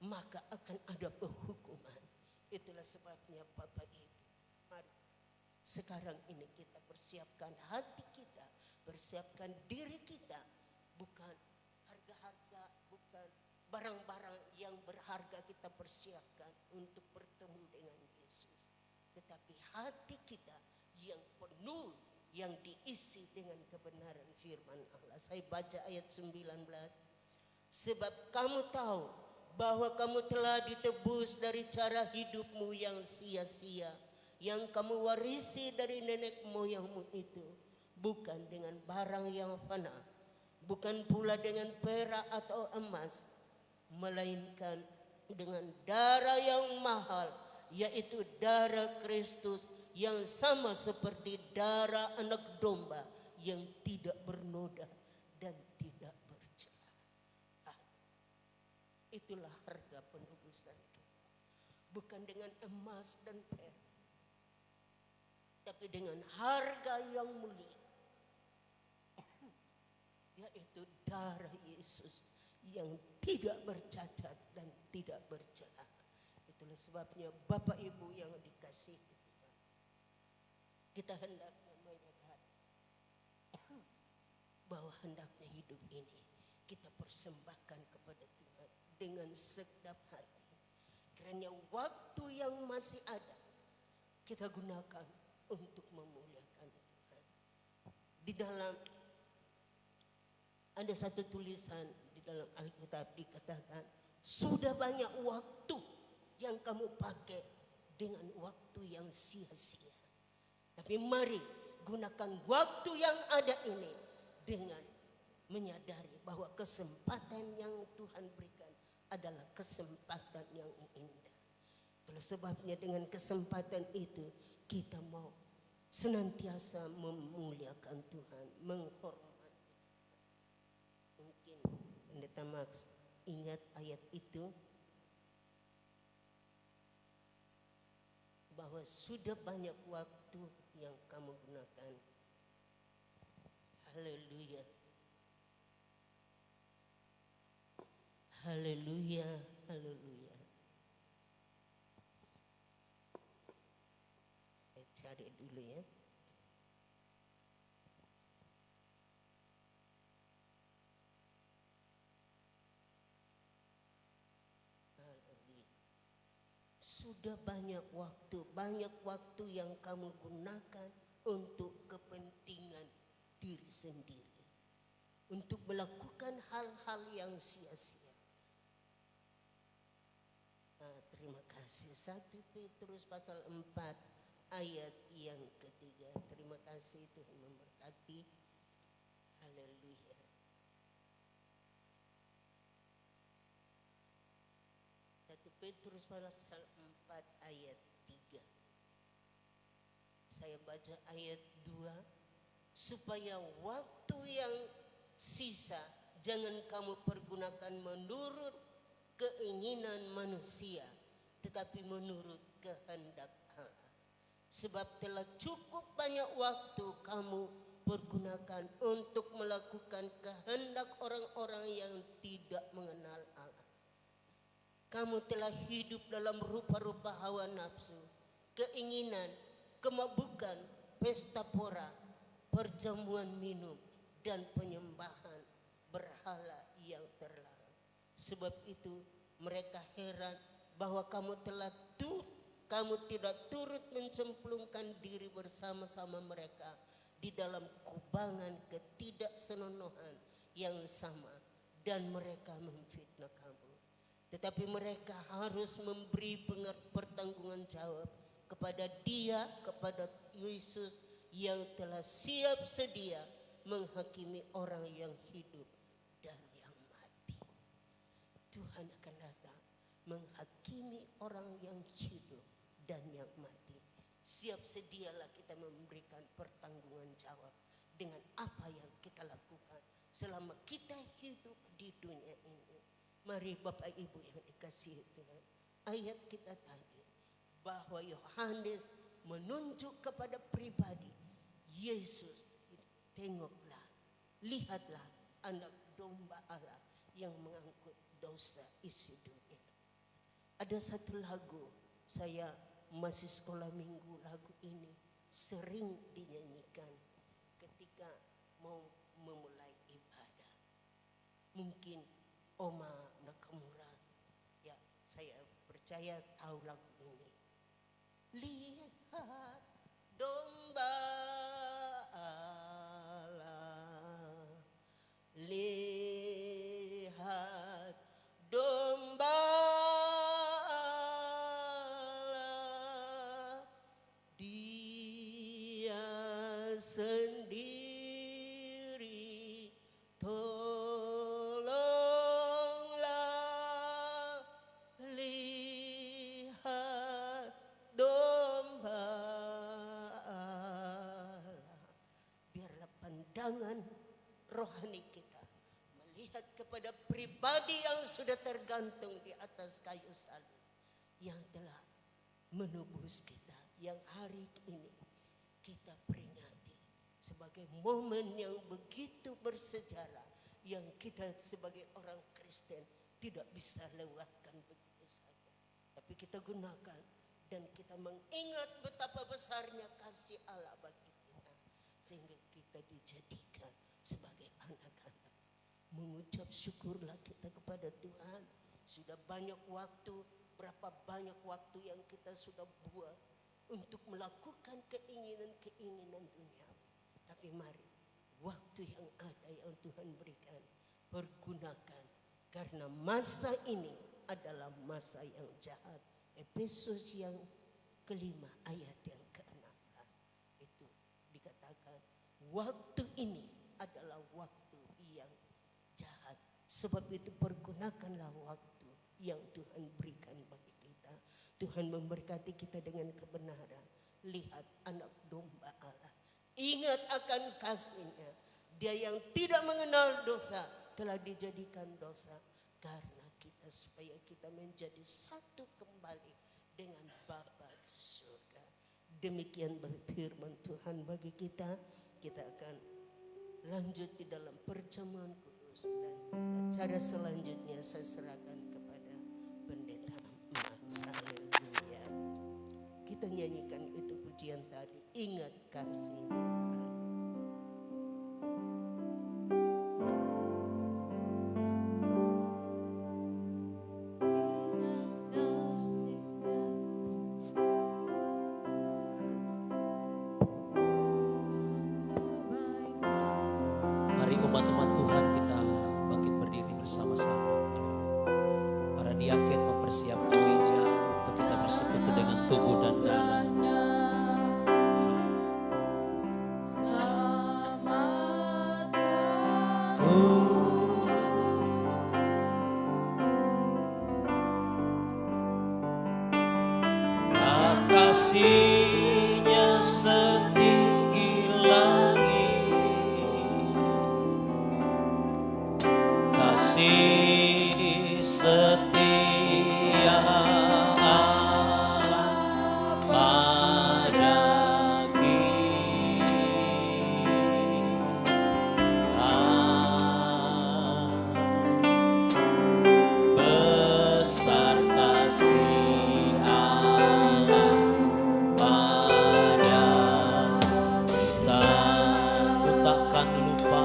maka akan ada penghukuman. Itulah sebabnya Bapak Ibu, mari sekarang ini kita persiapkan hati kita, persiapkan diri kita, bukan harga-harga, bukan barang-barang yang berharga kita persiapkan untuk bertemu dengan Yesus, tetapi hati kita yang penuh, yang diisi dengan kebenaran firman Allah. Saya baca ayat 19. Sebab kamu tahu bahwa kamu telah ditebus dari cara hidupmu yang sia-sia, yang kamu warisi dari nenek moyangmu itu, bukan dengan barang yang fana, bukan pula dengan perak atau emas, melainkan dengan darah yang mahal, yaitu darah Kristus, yang sama seperti darah anak domba yang tidak bernoda dan tidak bercela. Itulah harga penebusan kita, bukan dengan emas dan perak, tapi dengan harga yang mulia, yaitu darah Yesus yang tidak bercacat dan tidak bercela. Itulah sebabnya Bapak Ibu yang dikasihi Tuhan, kita hendaknya menyadari bahwa hendaknya hidup ini kita persembahkan kepada Tuhan dengan segenap hati. Kiranya waktu yang masih ada kita gunakan untuk memuliakan Tuhan. Di dalam ada satu tulisan di dalam Alkitab dikatakan, sudah banyak waktu yang kamu pakai dengan waktu yang sia-sia. Tapi mari gunakan waktu yang ada ini dengan menyadari bahwa kesempatan yang Tuhan berikan adalah kesempatan yang indah. Itulah sebabnya dengan kesempatan itu kita mau senantiasa memuliakan Tuhan, menghormati. Mungkin Pendeta Max ingat ayat itu, bahwa sudah banyak waktu yang kamu gunakan. Haleluya. Haleluya, haleluya. Saya cari dulu ya. Sudah banyak waktu yang kamu gunakan untuk kepentingan diri sendiri untuk melakukan hal-hal yang sia-sia. Terima kasih. 1 Petrus pasal 4 ayat yang ketiga. Terima kasih, Tuhan memberkati. Haleluya. Petrus pasal 4 ayat 3. Saya baca ayat 2. Supaya waktu yang sisa jangan kamu pergunakan menurut keinginan manusia, tetapi menurut kehendak Allah. Sebab telah cukup banyak waktu kamu pergunakan untuk melakukan kehendak orang-orang yang tidak mengenal Allah. Kamu telah hidup dalam rupa-rupa hawa nafsu, keinginan, kemabukan, pesta pora, perjamuan minum, dan penyembahan berhala yang terlarang. Sebab itu mereka heran bahwa kamu tidak turut mencemplungkan diri bersama-sama mereka di dalam kubangan ketidaksenonohan yang sama, dan mereka memfitnah kamu. Tetapi mereka harus memberi pertanggungan jawab kepada Dia, kepada Yesus yang telah siap sedia menghakimi orang yang hidup dan yang mati. Tuhan akan datang menghakimi orang yang hidup dan yang mati. Siap sedialah kita memberikan pertanggungan jawab dengan apa yang kita lakukan selama kita hidup di dunia ini. Mari Bapak Ibu yang dikasihi Tuhan, ayat kita tadi bahwa Yohanes menunjuk kepada pribadi Yesus. Tengoklah, lihatlah anak domba Allah yang mengangkut dosa isi dunia. Ada satu lagu, saya masih sekolah minggu, lagu ini sering dinyanyikan ketika mau memulai ibadah. Mungkin Oma Nakamura, ya saya percaya tahu lagu ini. Lihat domba Allah, lihat domba Allah, Dia sendiri tolonglah, lihat domba Allah. Biarlah pandangan rohani kita melihat kepada pribadi yang sudah tergantung di atas kayu salib, yang telah menebus kita, yang hari ini kita peringati sebagai momen yang begitu bersejarah, yang kita sebagai orang Kristen tidak bisa lewatkan begitu saja. Tapi kita gunakan dan kita mengingat betapa besarnya kasih Allah bagi kita, sehingga kita dijadikan sebagai anak-anak. Mengucap syukurlah kita kepada Tuhan. Sudah banyak waktu, berapa banyak waktu yang kita sudah buat untuk melakukan keinginan-keinginan dunia. Tapi mari, waktu yang ada yang Tuhan berikan, pergunakan. Karena masa ini adalah masa yang jahat. Efesus yang kelima ayat yang ke-16 itu dikatakan waktu ini adalah waktu yang jahat. Sebab itu pergunakanlah waktu yang Tuhan berikan bagi kita. Tuhan memberkati kita dengan kebenaran. Lihat anak domba Allah. Ingat akan kasih-Nya. Dia yang tidak mengenal dosa telah dijadikan dosa karena kita, supaya kita menjadi satu kembali dengan Bapa di surga. Demikian berfirman Tuhan bagi kita. Kita akan lanjut di dalam perjamuan kudus, dan acara selanjutnya saya serahkan kepada pendeta Max. Haleluya. Kita nyanyikan itu pujian tadi, ingat kasih-Nya. Oh my God. umat Tuhan kita bangkit berdiri bersama-sama. Para diaken mempersiapkan meja untuk kita bersekutu dengan tubuh dan darah. Kasihnya setinggi langit, kasih setia Allah pada kita. Besar kasih Allah pada kita, ku takkan lupa.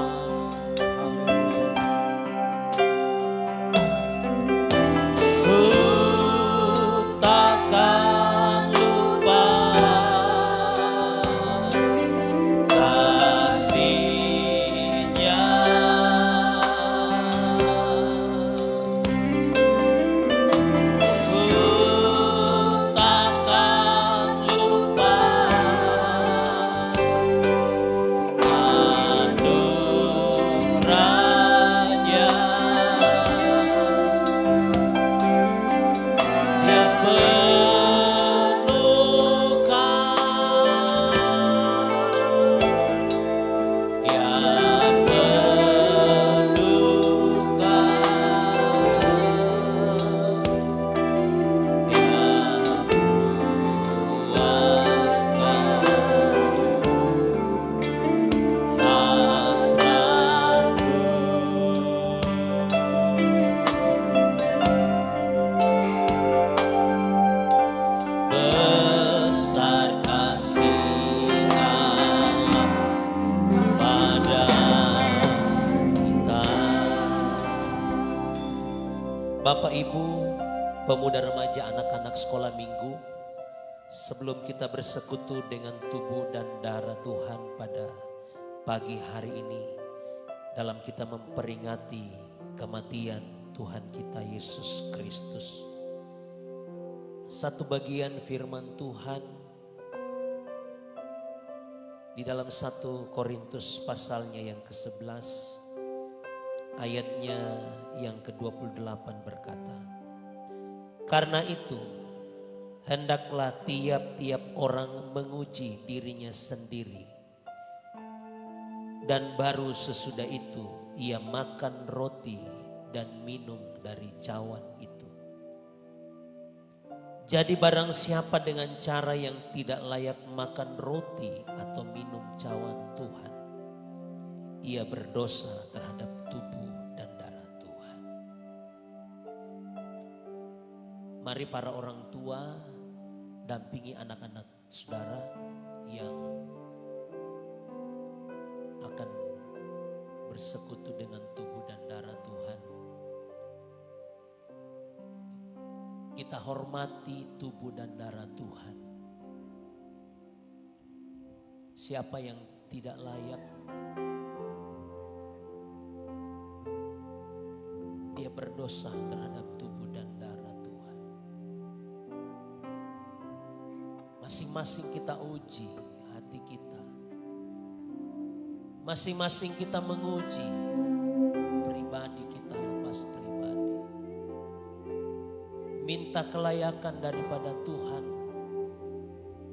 Ku takkan lupa kasihnya. Ku takkan lupa anugerahnya. Dia penuhkan, Dia penuhkan, Dia puaskan hasratku. Besar kasih Allah pada kita. Bapak Ibu, pemuda remaja, anak-anak sekolah minggu, sebelum kita bersekutu dengan tubuh dan darah Tuhan pada pagi hari ini, dalam kita memperingati kematian Tuhan kita Yesus Kristus, satu bagian firman Tuhan di dalam 1 Korintus pasalnya yang ke-11 ayatnya yang ke-28 berkata, karena itu hendaklah tiap-tiap orang menguji dirinya sendiri, dan baru sesudah itu ia makan roti dan minum dari cawan itu. Jadi barang siapa dengan cara yang tidak layak makan roti atau minum cawan Tuhan, ia berdosa terhadap tubuh dan darah Tuhan. Mari para orang tua dampingi anak-anak saudara yang akan bersekutu dengan tubuh dan darah Tuhan. Kita hormati tubuh dan darah Tuhan. Siapa yang tidak layak, dia berdosa terhadap tubuh dan darah Tuhan. Masing-masing kita uji hati kita. Masing-masing kita menguji pribadi kita lepas pribadi. Minta kelayakan daripada Tuhan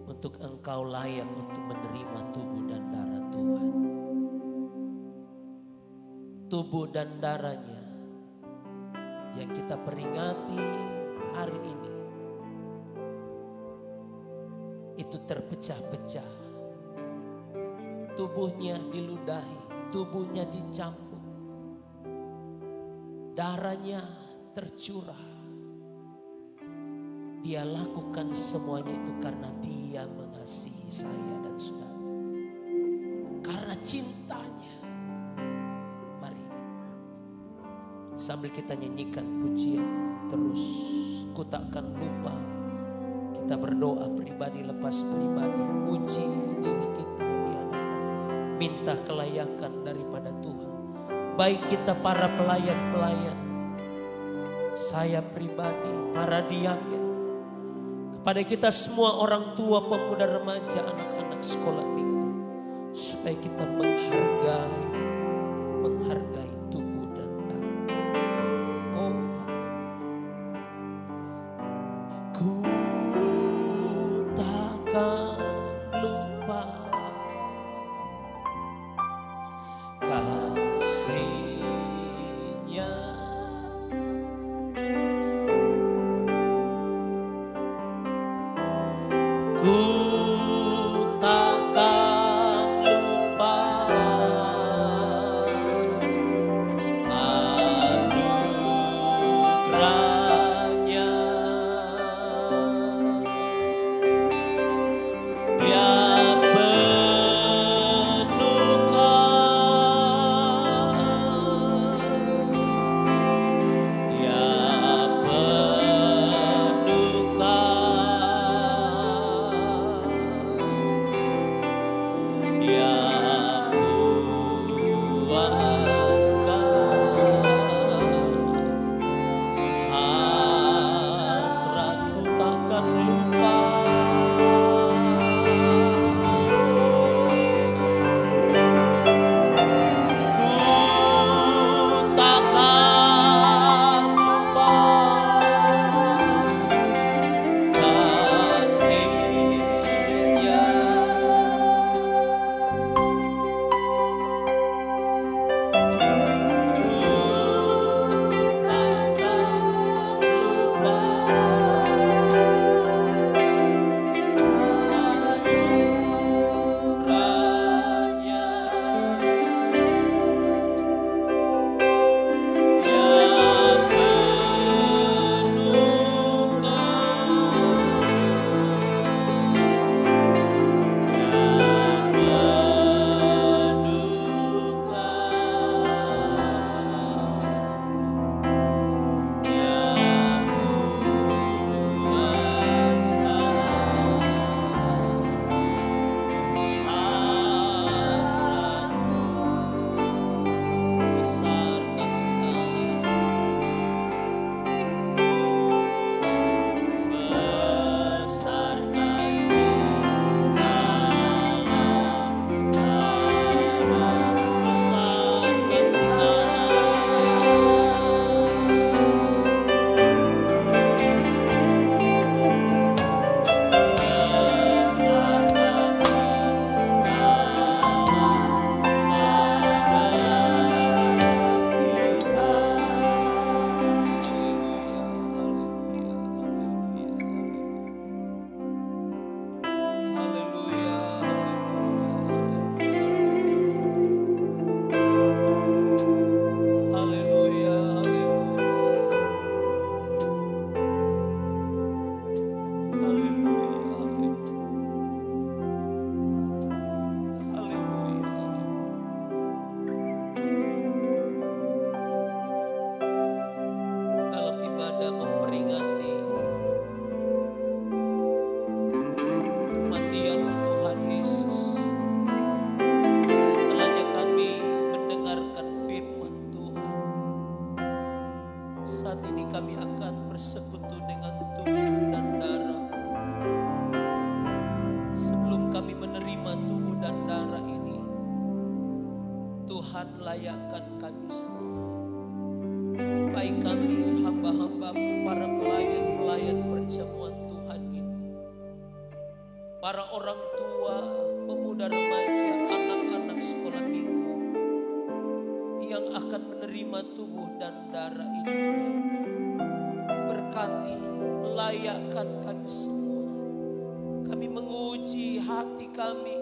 untuk engkau layak untuk menerima tubuh dan darah Tuhan. Tubuh dan darahnya yang kita peringati hari ini itu terpecah-pecah. Tubuhnya diludahi, tubuhnya dicampur, darahnya tercurah. Dia lakukan semuanya itu karena dia mengasihi saya dan saudara. Karena cintanya. Mari sambil kita nyanyikan pujian terus, ku takkan lupa. Kita berdoa pribadi lepas pribadi, uji diri kita di hadapan, minta kelayakan daripada Tuhan. baik kita para pelayan-pelayan, saya pribadi, para diaken, kepada kita semua orang tua, pemuda, remaja, anak-anak sekolah minggu, supaya kita menghargai tubuh dan darah. Oh, ku takkan lupa kasihnya. Ku takkan lupa anugerahnya. Dia penuhkan, Dia penuhkan, Dia puaskan. Hasratku takkan lupa. Ku takkan lupa kasihnya. Dalam ibadah memperingati kematian Tuhan Yesus, setelahnya kami mendengarkan firman Tuhan. Saat ini kami akan bersekutu dengan tubuh dan darah. Sebelum kami menerima tubuh dan darah ini, Tuhan layakkan kami semua. Baik kami hamba-hambamu, para pelayan-pelayan perjamuan Tuhan ini, para orang tua, pemuda, remaja, anak-anak sekolah minggu yang akan menerima tubuh dan darah ini. Berkati, layakkan kami semua. Kami menguji hati kami,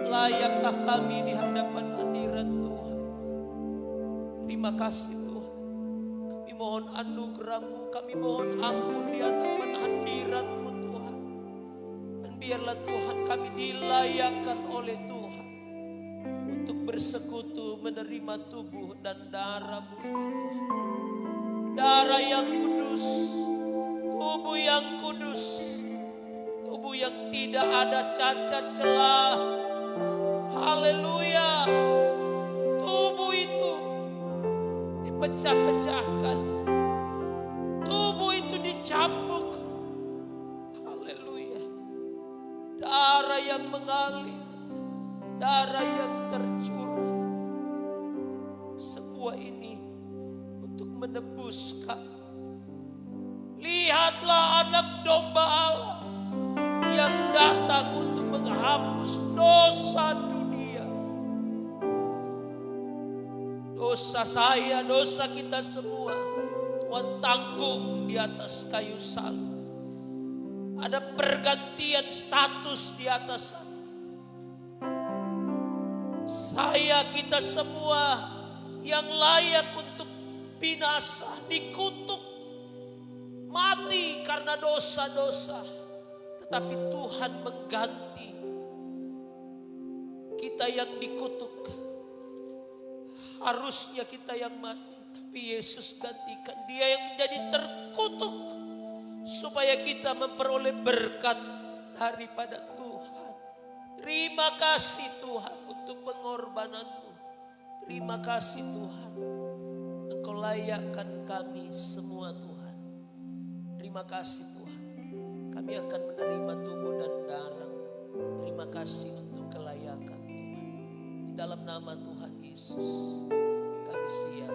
layakkah kami di hadapan hadirat Tuhan. Terima kasih Tuhan. Kami mohon anugerah-Mu, kami mohon ampun di hadapan hadirat-Mu Tuhan. Dan biarlah Tuhan kami dilayakkan oleh Tuhan untuk bersekutu menerima tubuh dan darah-Mu ini Tuhan. Darah yang kudus, tubuh yang kudus, tubuh yang tidak ada cacat celah. Haleluya. Tubuh itu dipecah-pecahkan. Tubuh itu dicambuk. Haleluya. Darah yang mengalir, darah yang tercurah. Semua ini untuk menebus kami. Lihatlah anak domba Allah yang datang untuk menghapus dosa dunia. Dosa saya, dosa kita semua, Tuhan tanggung di atas kayu salib. Ada pergantian status di atas sana. Saya, kita semua yang layak untuk binasa, dikutuk, mati karena dosa-dosa. Tetapi Tuhan mengganti kita yang dikutuk. Harusnya kita yang mati, tapi Yesus gantikan. Dia yang menjadi terkutuk supaya kita memperoleh berkat daripada Tuhan. Terima kasih Tuhan untuk pengorbananmu. Terima kasih Tuhan. Engkau layakkan kami semua Tuhan. Terima kasih Tuhan. Kami akan menerima tubuh dan darah. Terima kasih untuk kelayakan Tuhan. Di dalam nama Tuhan Yesus, kami siap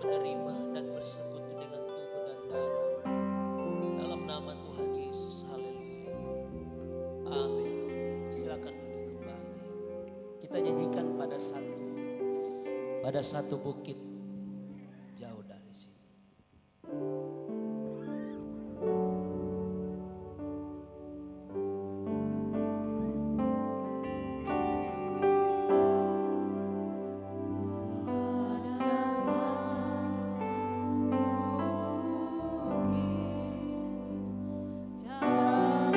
menerima dan bersekutu dengan tubuh dan darah. Dalam nama Tuhan Yesus, haleluya. Amin. Silakan duduk kembali. Kita nyanyikan pada satu bukit jauh dari sini. Jauh dari sini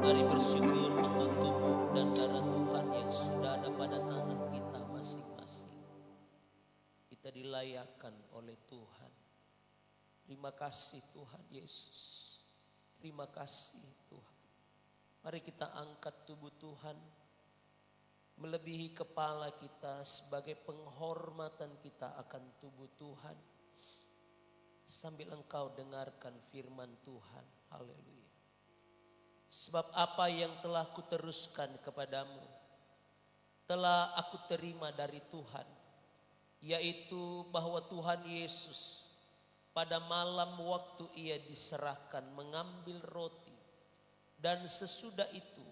Mari bersyukur untuk tubuh dan darah Tuhan yang sudah ada pada tangan kita masing-masing. Kita dilayakkan oleh Tuhan. Terima kasih Tuhan Yesus. Terima kasih Tuhan. Mari kita angkat tubuh Tuhan melebihi kepala kita sebagai penghormatan kita akan tubuh Tuhan. Sambil engkau dengarkan firman Tuhan. Haleluya. Sebab apa yang telah kuteruskan kepadamu telah aku terima dari Tuhan, yaitu bahwa Tuhan Yesus pada malam waktu ia diserahkan mengambil roti, dan sesudah itu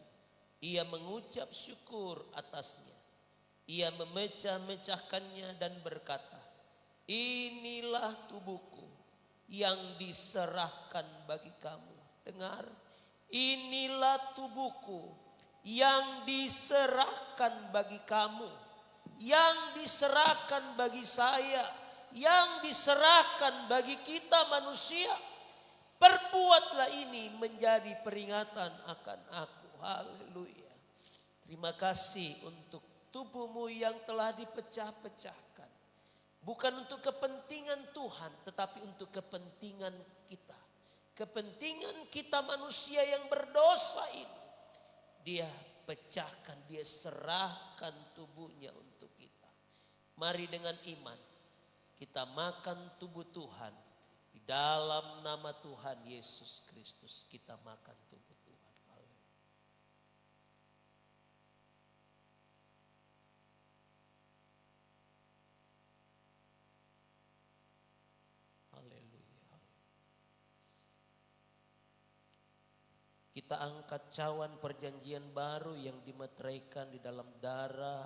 ia mengucap syukur atasnya. Ia memecah-mecahkannya dan berkata, inilah tubuhku yang diserahkan bagi kamu. Dengar, inilah tubuhku yang diserahkan bagi kamu, yang diserahkan bagi saya, yang diserahkan bagi kita manusia. Perbuatlah ini menjadi peringatan akan aku. Haleluya. Terima kasih untuk tubuhmu yang telah dipecah-pecahkan. Bukan untuk kepentingan Tuhan, tetapi untuk kepentingan kita. Kepentingan kita manusia yang berdosa ini. Dia pecahkan, dia serahkan tubuhnya untuk kita. Mari dengan iman kita makan tubuh Tuhan. Di dalam nama Tuhan Yesus Kristus kita makan tubuh Tuhan. Kita angkat cawan perjanjian baru yang dimeteraikan di dalam darah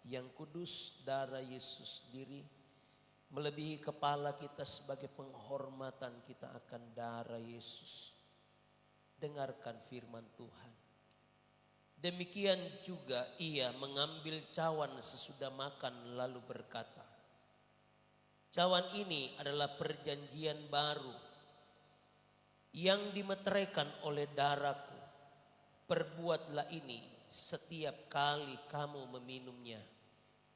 yang kudus, darah Yesus sendiri. Melebihi kepala kita sebagai penghormatan kita akan darah Yesus. Dengarkan firman Tuhan. Demikian juga ia mengambil cawan sesudah makan lalu berkata, cawan ini adalah perjanjian baru yang dimeteraikan oleh darahku. Perbuatlah ini setiap kali kamu meminumnya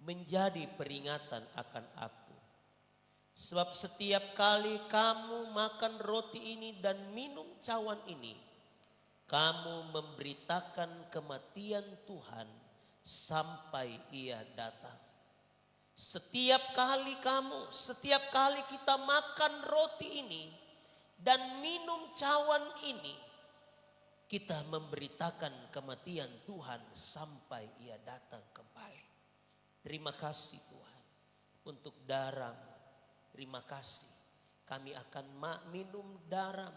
menjadi peringatan akan aku. Sebab setiap kali kamu makan roti ini dan minum cawan ini, kamu memberitakan kematian Tuhan sampai ia datang. Setiap kali kita makan roti ini dan minum cawan ini, kita memberitakan kematian Tuhan sampai ia datang kembali. Terima kasih Tuhan untuk darah. Terima kasih kami akan minum darah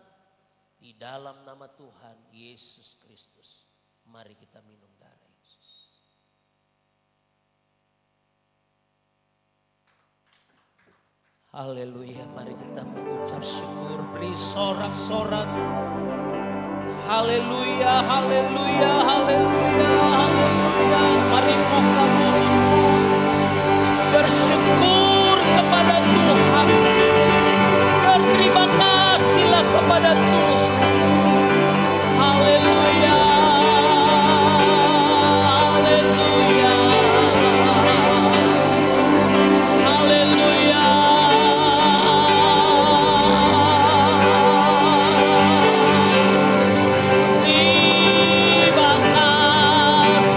di dalam nama Tuhan Yesus Kristus. Mari kita minum darah Yesus. Haleluya, mari kita mengucap syukur, beri sorak-sorak. Haleluya, haleluya, haleluya, haleluya. Mari buka mulutmu, bersyukur kepada Tuhan. Berterima kasihlah kepada Tuhan. Haleluya, haleluya, haleluya. Terima kasih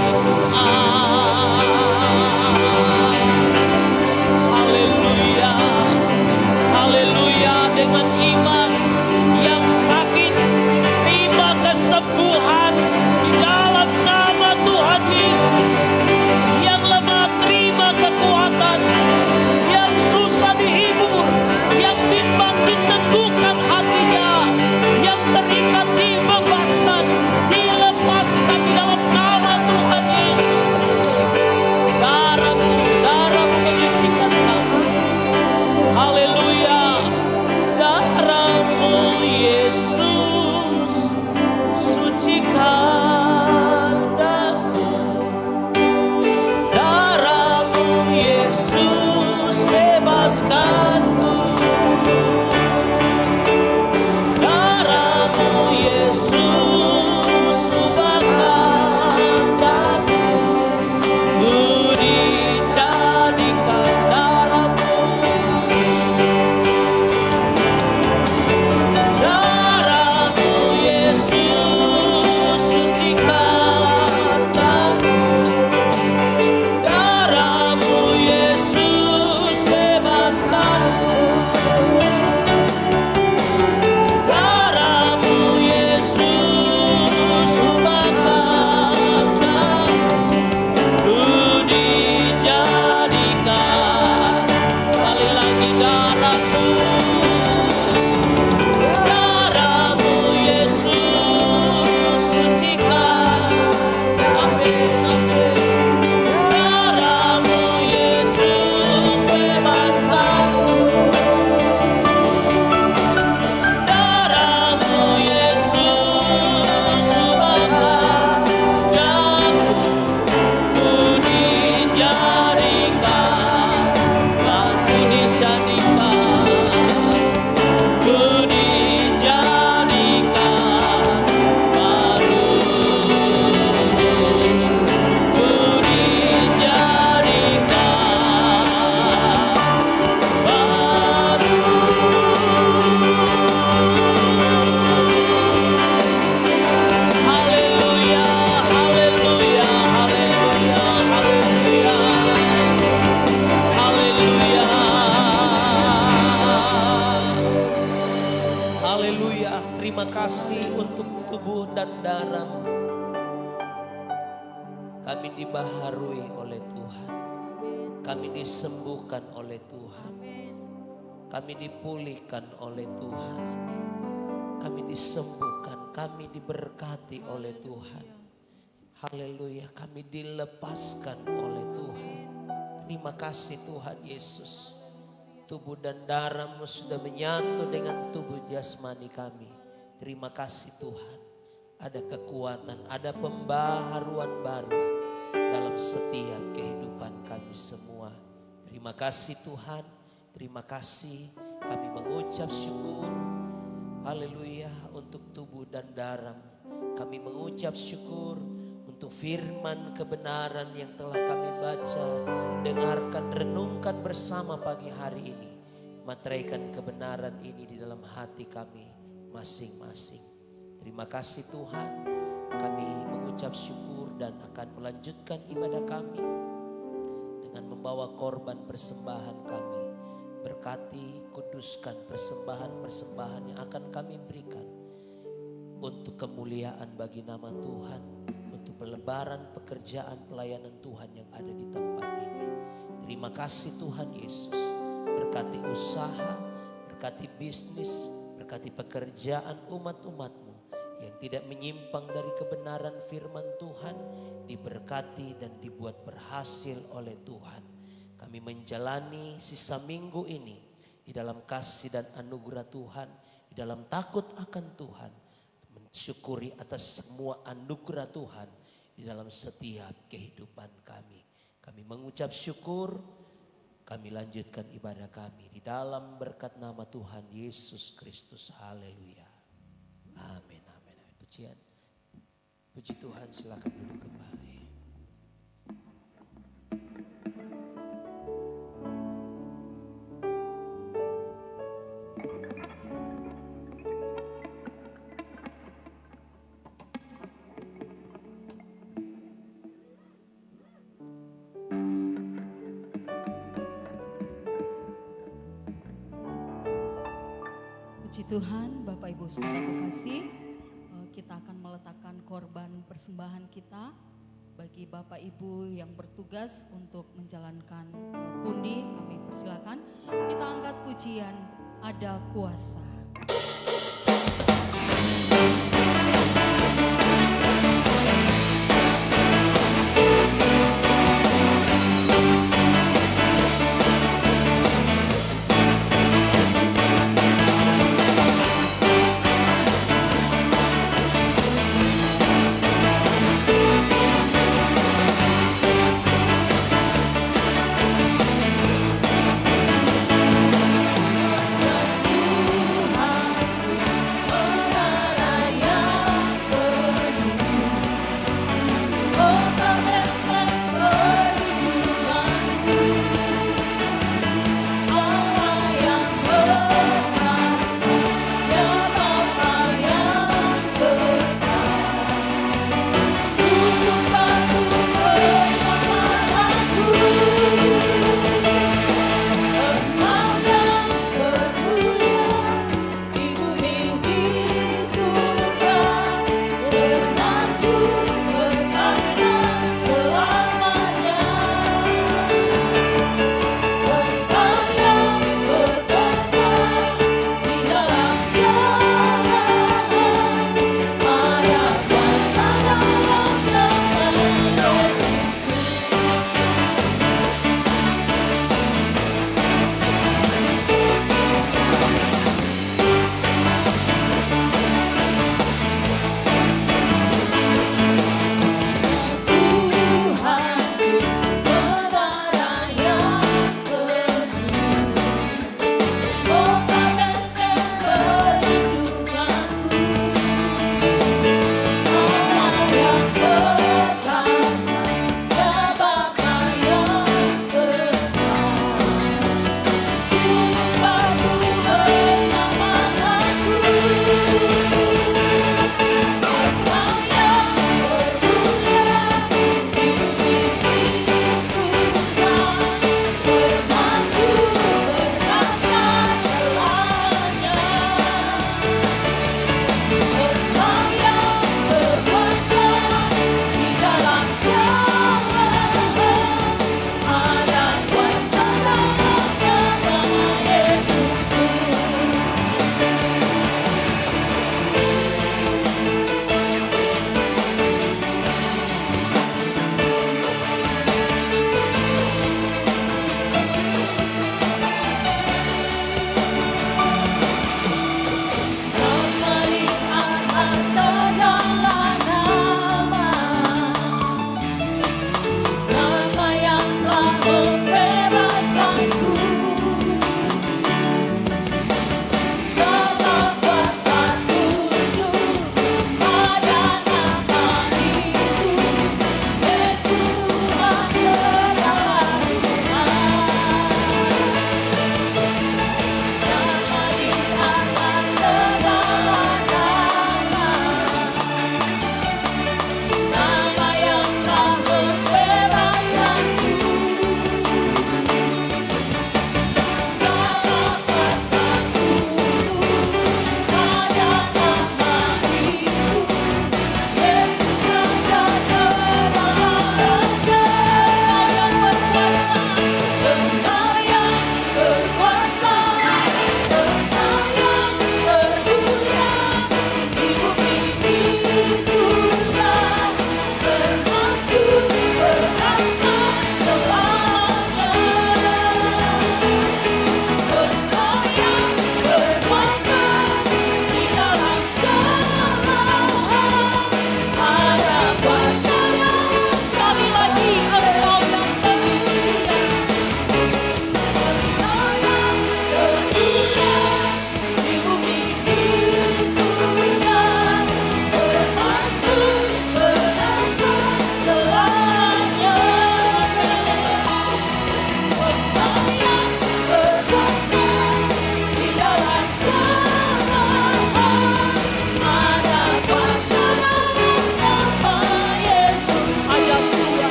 terima kasih untuk tubuh dan darah. Kami dibaharui oleh Tuhan. Kami disembuhkan oleh Tuhan. Kami dipulihkan oleh Tuhan. Kami disembuhkan, kami diberkati oleh Tuhan. Haleluya, kami dilepaskan oleh Tuhan. Terima kasih Tuhan Yesus. Tubuh dan darah-Mu sudah menyatu dengan tubuh jasmani kami. Terima kasih Tuhan. Ada kekuatan, ada pembaharuan baru dalam setiap kehidupan kami semua. Terima kasih Tuhan. Terima kasih, kami mengucap syukur. Haleluya untuk tubuh dan darah. Kami mengucap syukur untuk firman kebenaran yang telah kami baca, dengarkan, renungkan bersama pagi hari ini. Materaikan kebenaran ini di dalam hati kami masing-masing. Terima kasih Tuhan, kami mengucap syukur dan akan melanjutkan ibadah kami dengan membawa korban persembahan kami. Berkati, kuduskan persembahan-persembahan yang akan kami berikan untuk kemuliaan bagi nama Tuhan, untuk pelebaran pekerjaan pelayanan Tuhan yang ada di tempat ini. Terima kasih Tuhan Yesus. Berkati usaha, berkati bisnis, berkati pekerjaan umat-umat-Mu yang tidak menyimpang dari kebenaran firman Tuhan, diberkati dan dibuat berhasil oleh Tuhan. Kami menjalani sisa minggu ini di dalam kasih dan anugerah Tuhan, di dalam takut akan Tuhan, mensyukuri atas semua anugerah Tuhan di dalam setiap kehidupan kami. Kami mengucap syukur, kami lanjutkan ibadah kami di dalam berkat nama Tuhan Yesus Kristus. Haleluya. Amin, amin, amin. Puji Tuhan, silakan duduk kembali. Puji Tuhan, Bapak Ibu Saudara kekasih, kita akan meletakkan korban persembahan kita bagi Bapak Ibu yang bertugas untuk menjalankan pundi. Kami persilakan, kita angkat pujian Ada Kuasa.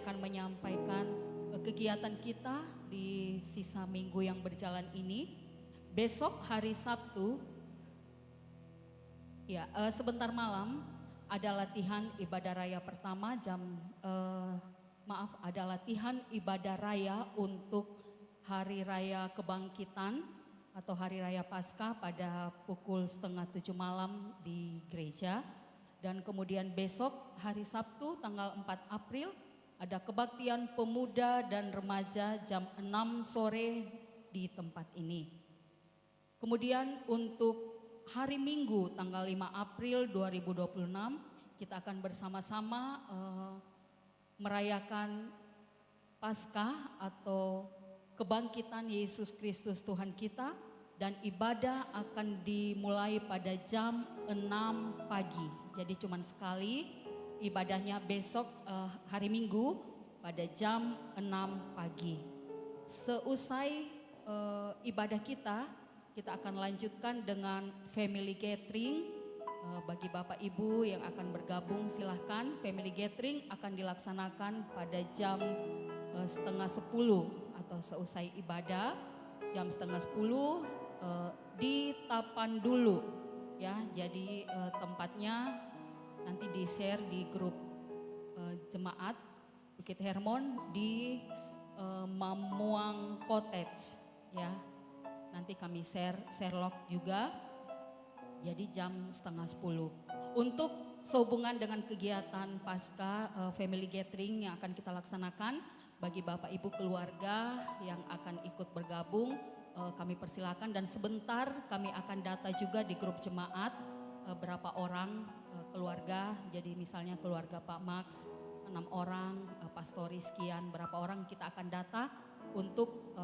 akan menyampaikan kegiatan kita di sisa minggu yang berjalan ini. Besok hari Sabtu, ya sebentar malam ada latihan ibadah raya pertama ada latihan ibadah raya untuk Hari Raya Kebangkitan atau Hari Raya Paskah pada pukul 6:30 malam di gereja. Dan kemudian besok hari Sabtu tanggal 4 April ada kebaktian pemuda dan remaja jam 6 sore di tempat ini. Kemudian untuk hari Minggu tanggal 5 April 2026 kita akan bersama-sama merayakan Paskah atau kebangkitan Yesus Kristus Tuhan kita, dan ibadah akan dimulai pada jam 6 pagi. Jadi cuma sekali ibadahnya besok hari Minggu pada jam 6 pagi. Seusai ibadah kita akan lanjutkan dengan family gathering. Bagi Bapak Ibu yang akan bergabung silahkan. Family gathering akan dilaksanakan pada jam 9:30 atau seusai ibadah jam 9:30 di Tapandulu ya. Jadi tempatnya nanti di-share di grup jemaat Bukit Hermon di Mamuang Cottage ya. Nanti kami share log juga. Jadi jam 9:30. Untuk sehubungan dengan kegiatan Paskah family gathering yang akan kita laksanakan, bagi Bapak Ibu keluarga yang akan ikut bergabung, kami persilakan, dan sebentar kami akan data juga di grup jemaat berapa orang keluarga. Jadi misalnya keluarga Pak Max 6 orang, pastori sekian, berapa orang kita akan data untuk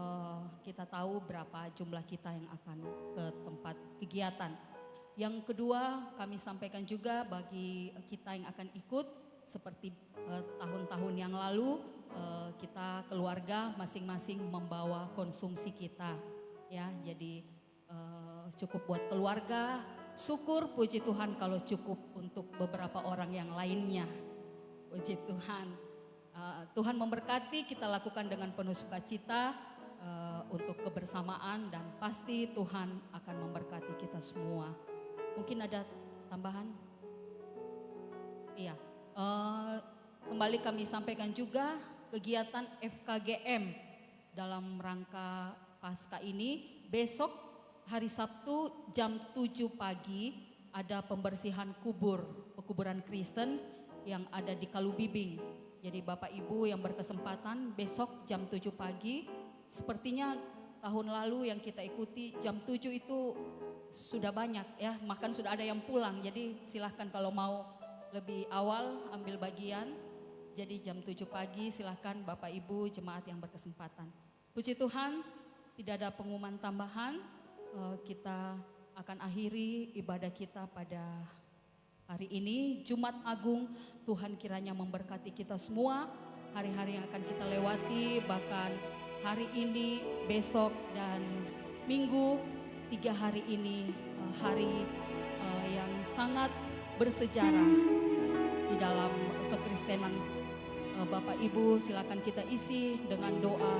kita tahu berapa jumlah kita yang akan ke tempat kegiatan. Yang kedua kami sampaikan juga bagi kita yang akan ikut, seperti tahun-tahun yang lalu kita keluarga masing-masing membawa konsumsi kita ya. Jadi cukup buat keluarga, syukur puji Tuhan kalau cukup untuk beberapa orang yang lainnya. Puji Tuhan. Tuhan memberkati, kita lakukan dengan penuh sukacita untuk kebersamaan, dan pasti Tuhan akan memberkati kita semua. Mungkin ada tambahan? Iya. Kembali kami sampaikan juga kegiatan FKGM dalam rangka Paskah ini. Besok hari Sabtu jam 7 pagi ada pembersihan pekuburan Kristen yang ada di Kalubibing. Jadi Bapak Ibu yang berkesempatan besok jam 7 pagi, sepertinya tahun lalu yang kita ikuti jam 7 itu sudah banyak ya, bahkan sudah ada yang pulang. Jadi silahkan kalau mau lebih awal ambil bagian. Jadi jam 7 pagi silahkan Bapak Ibu jemaat yang berkesempatan. Puji Tuhan, tidak ada pengumuman tambahan. Kita akan akhiri ibadah kita pada hari ini, Jumat Agung. Tuhan kiranya memberkati kita semua, hari-hari yang akan kita lewati, bahkan hari ini, besok, dan Minggu. 3 hari ini hari yang sangat bersejarah di dalam kekristenan. Bapak Ibu silakan kita isi dengan doa,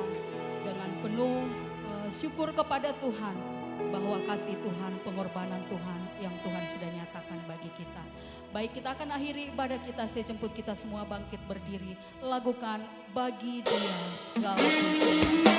dengan penuh syukur kepada Tuhan bahwa kasih Tuhan, pengorbanan Tuhan yang Tuhan sudah nyatakan bagi kita. Baik, kita akan akhiri ibadah kita. Saya jemput kita semua bangkit berdiri, lakukan bagi Dia segala puji.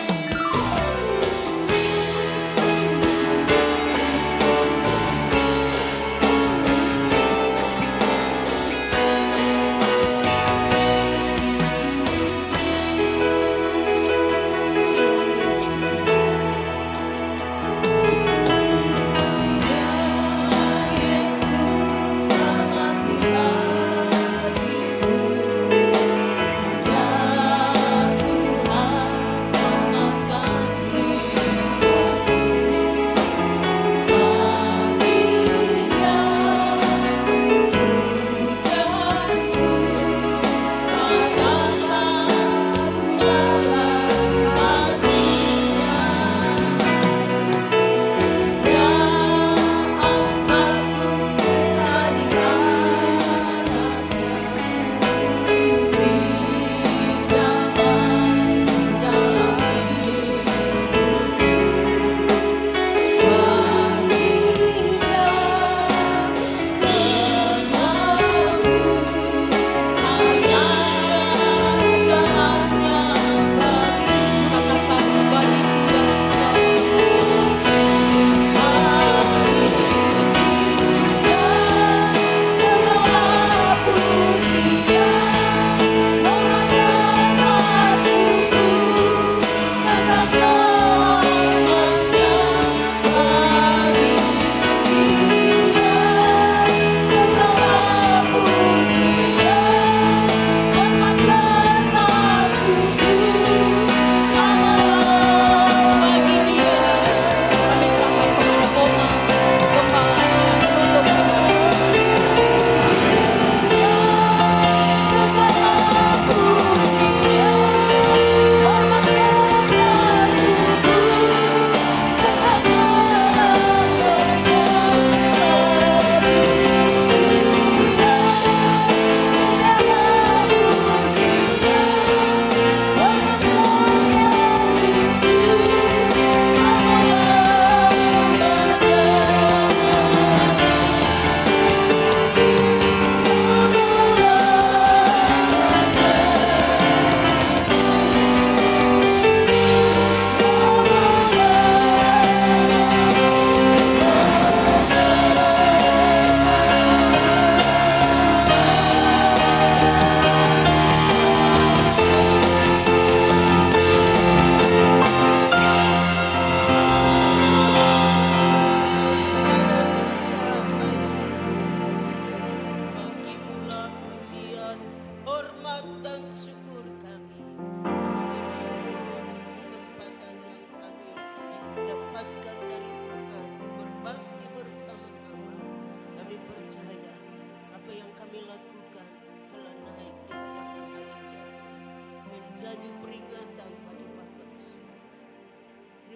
Tuhan sangat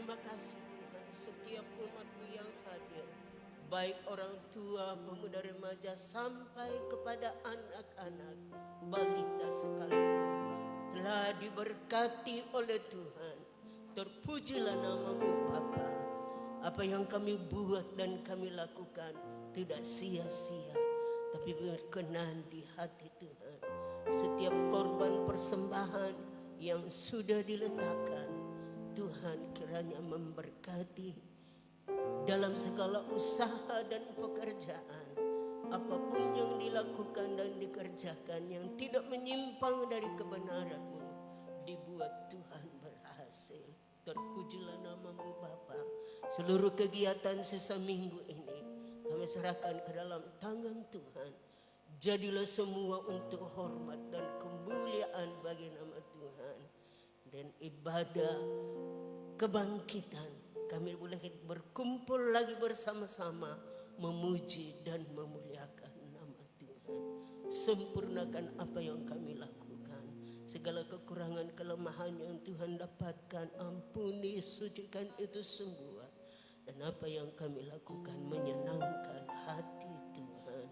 Terima kasih Tuhan, setiap umat-Mu yang hadir, baik orang tua, pemuda remaja, sampai kepada anak-anak, balita sekalipun, telah diberkati oleh Tuhan. Terpujilah nama-Mu Bapa. Apa yang kami buat dan kami lakukan tidak sia-sia, tapi berkenan di hati Tuhan. Setiap korban persembahan yang sudah diletakkan, Tuhan kiranya memberkati dalam segala usaha dan pekerjaan. Apapun yang dilakukan dan dikerjakan yang tidak menyimpang dari kebenaran-Mu, dibuat Tuhan berhasil. Terpujilah nama-Mu Bapa. Seluruh kegiatan sisa minggu ini kami serahkan ke dalam tangan Tuhan. Jadilah semua untuk hormat dan kemuliaan bagi nama Tuhan. Dan ibadah kebangkitan kami boleh berkumpul lagi bersama-sama memuji dan memuliakan nama Tuhan. Sempurnakan apa yang kami lakukan. Segala kekurangan kelemahan yang Tuhan dapatkan, ampuni, sucikan itu semua. Dan apa yang kami lakukan menyenangkan hati Tuhan.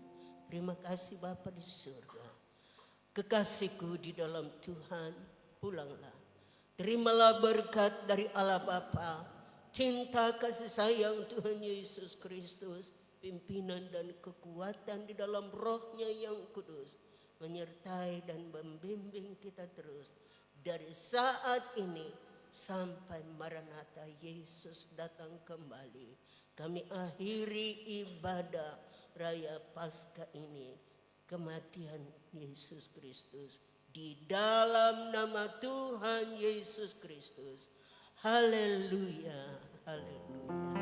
Terima kasih Bapa di surga. Kekasihku di dalam Tuhan, pulanglah. Terimalah berkat dari Allah Bapa, cinta kasih sayang Tuhan Yesus Kristus, pimpinan dan kekuatan di dalam Roh-Nya yang kudus, menyertai dan membimbing kita terus dari saat ini sampai Maranatha Yesus datang kembali. Kami akhiri ibadah Raya Paskah ini, kematian Yesus Kristus, di dalam nama Tuhan Yesus Kristus. Haleluya, haleluya.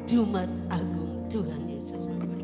Jumat Agung. Tuhan Yesus memberkati.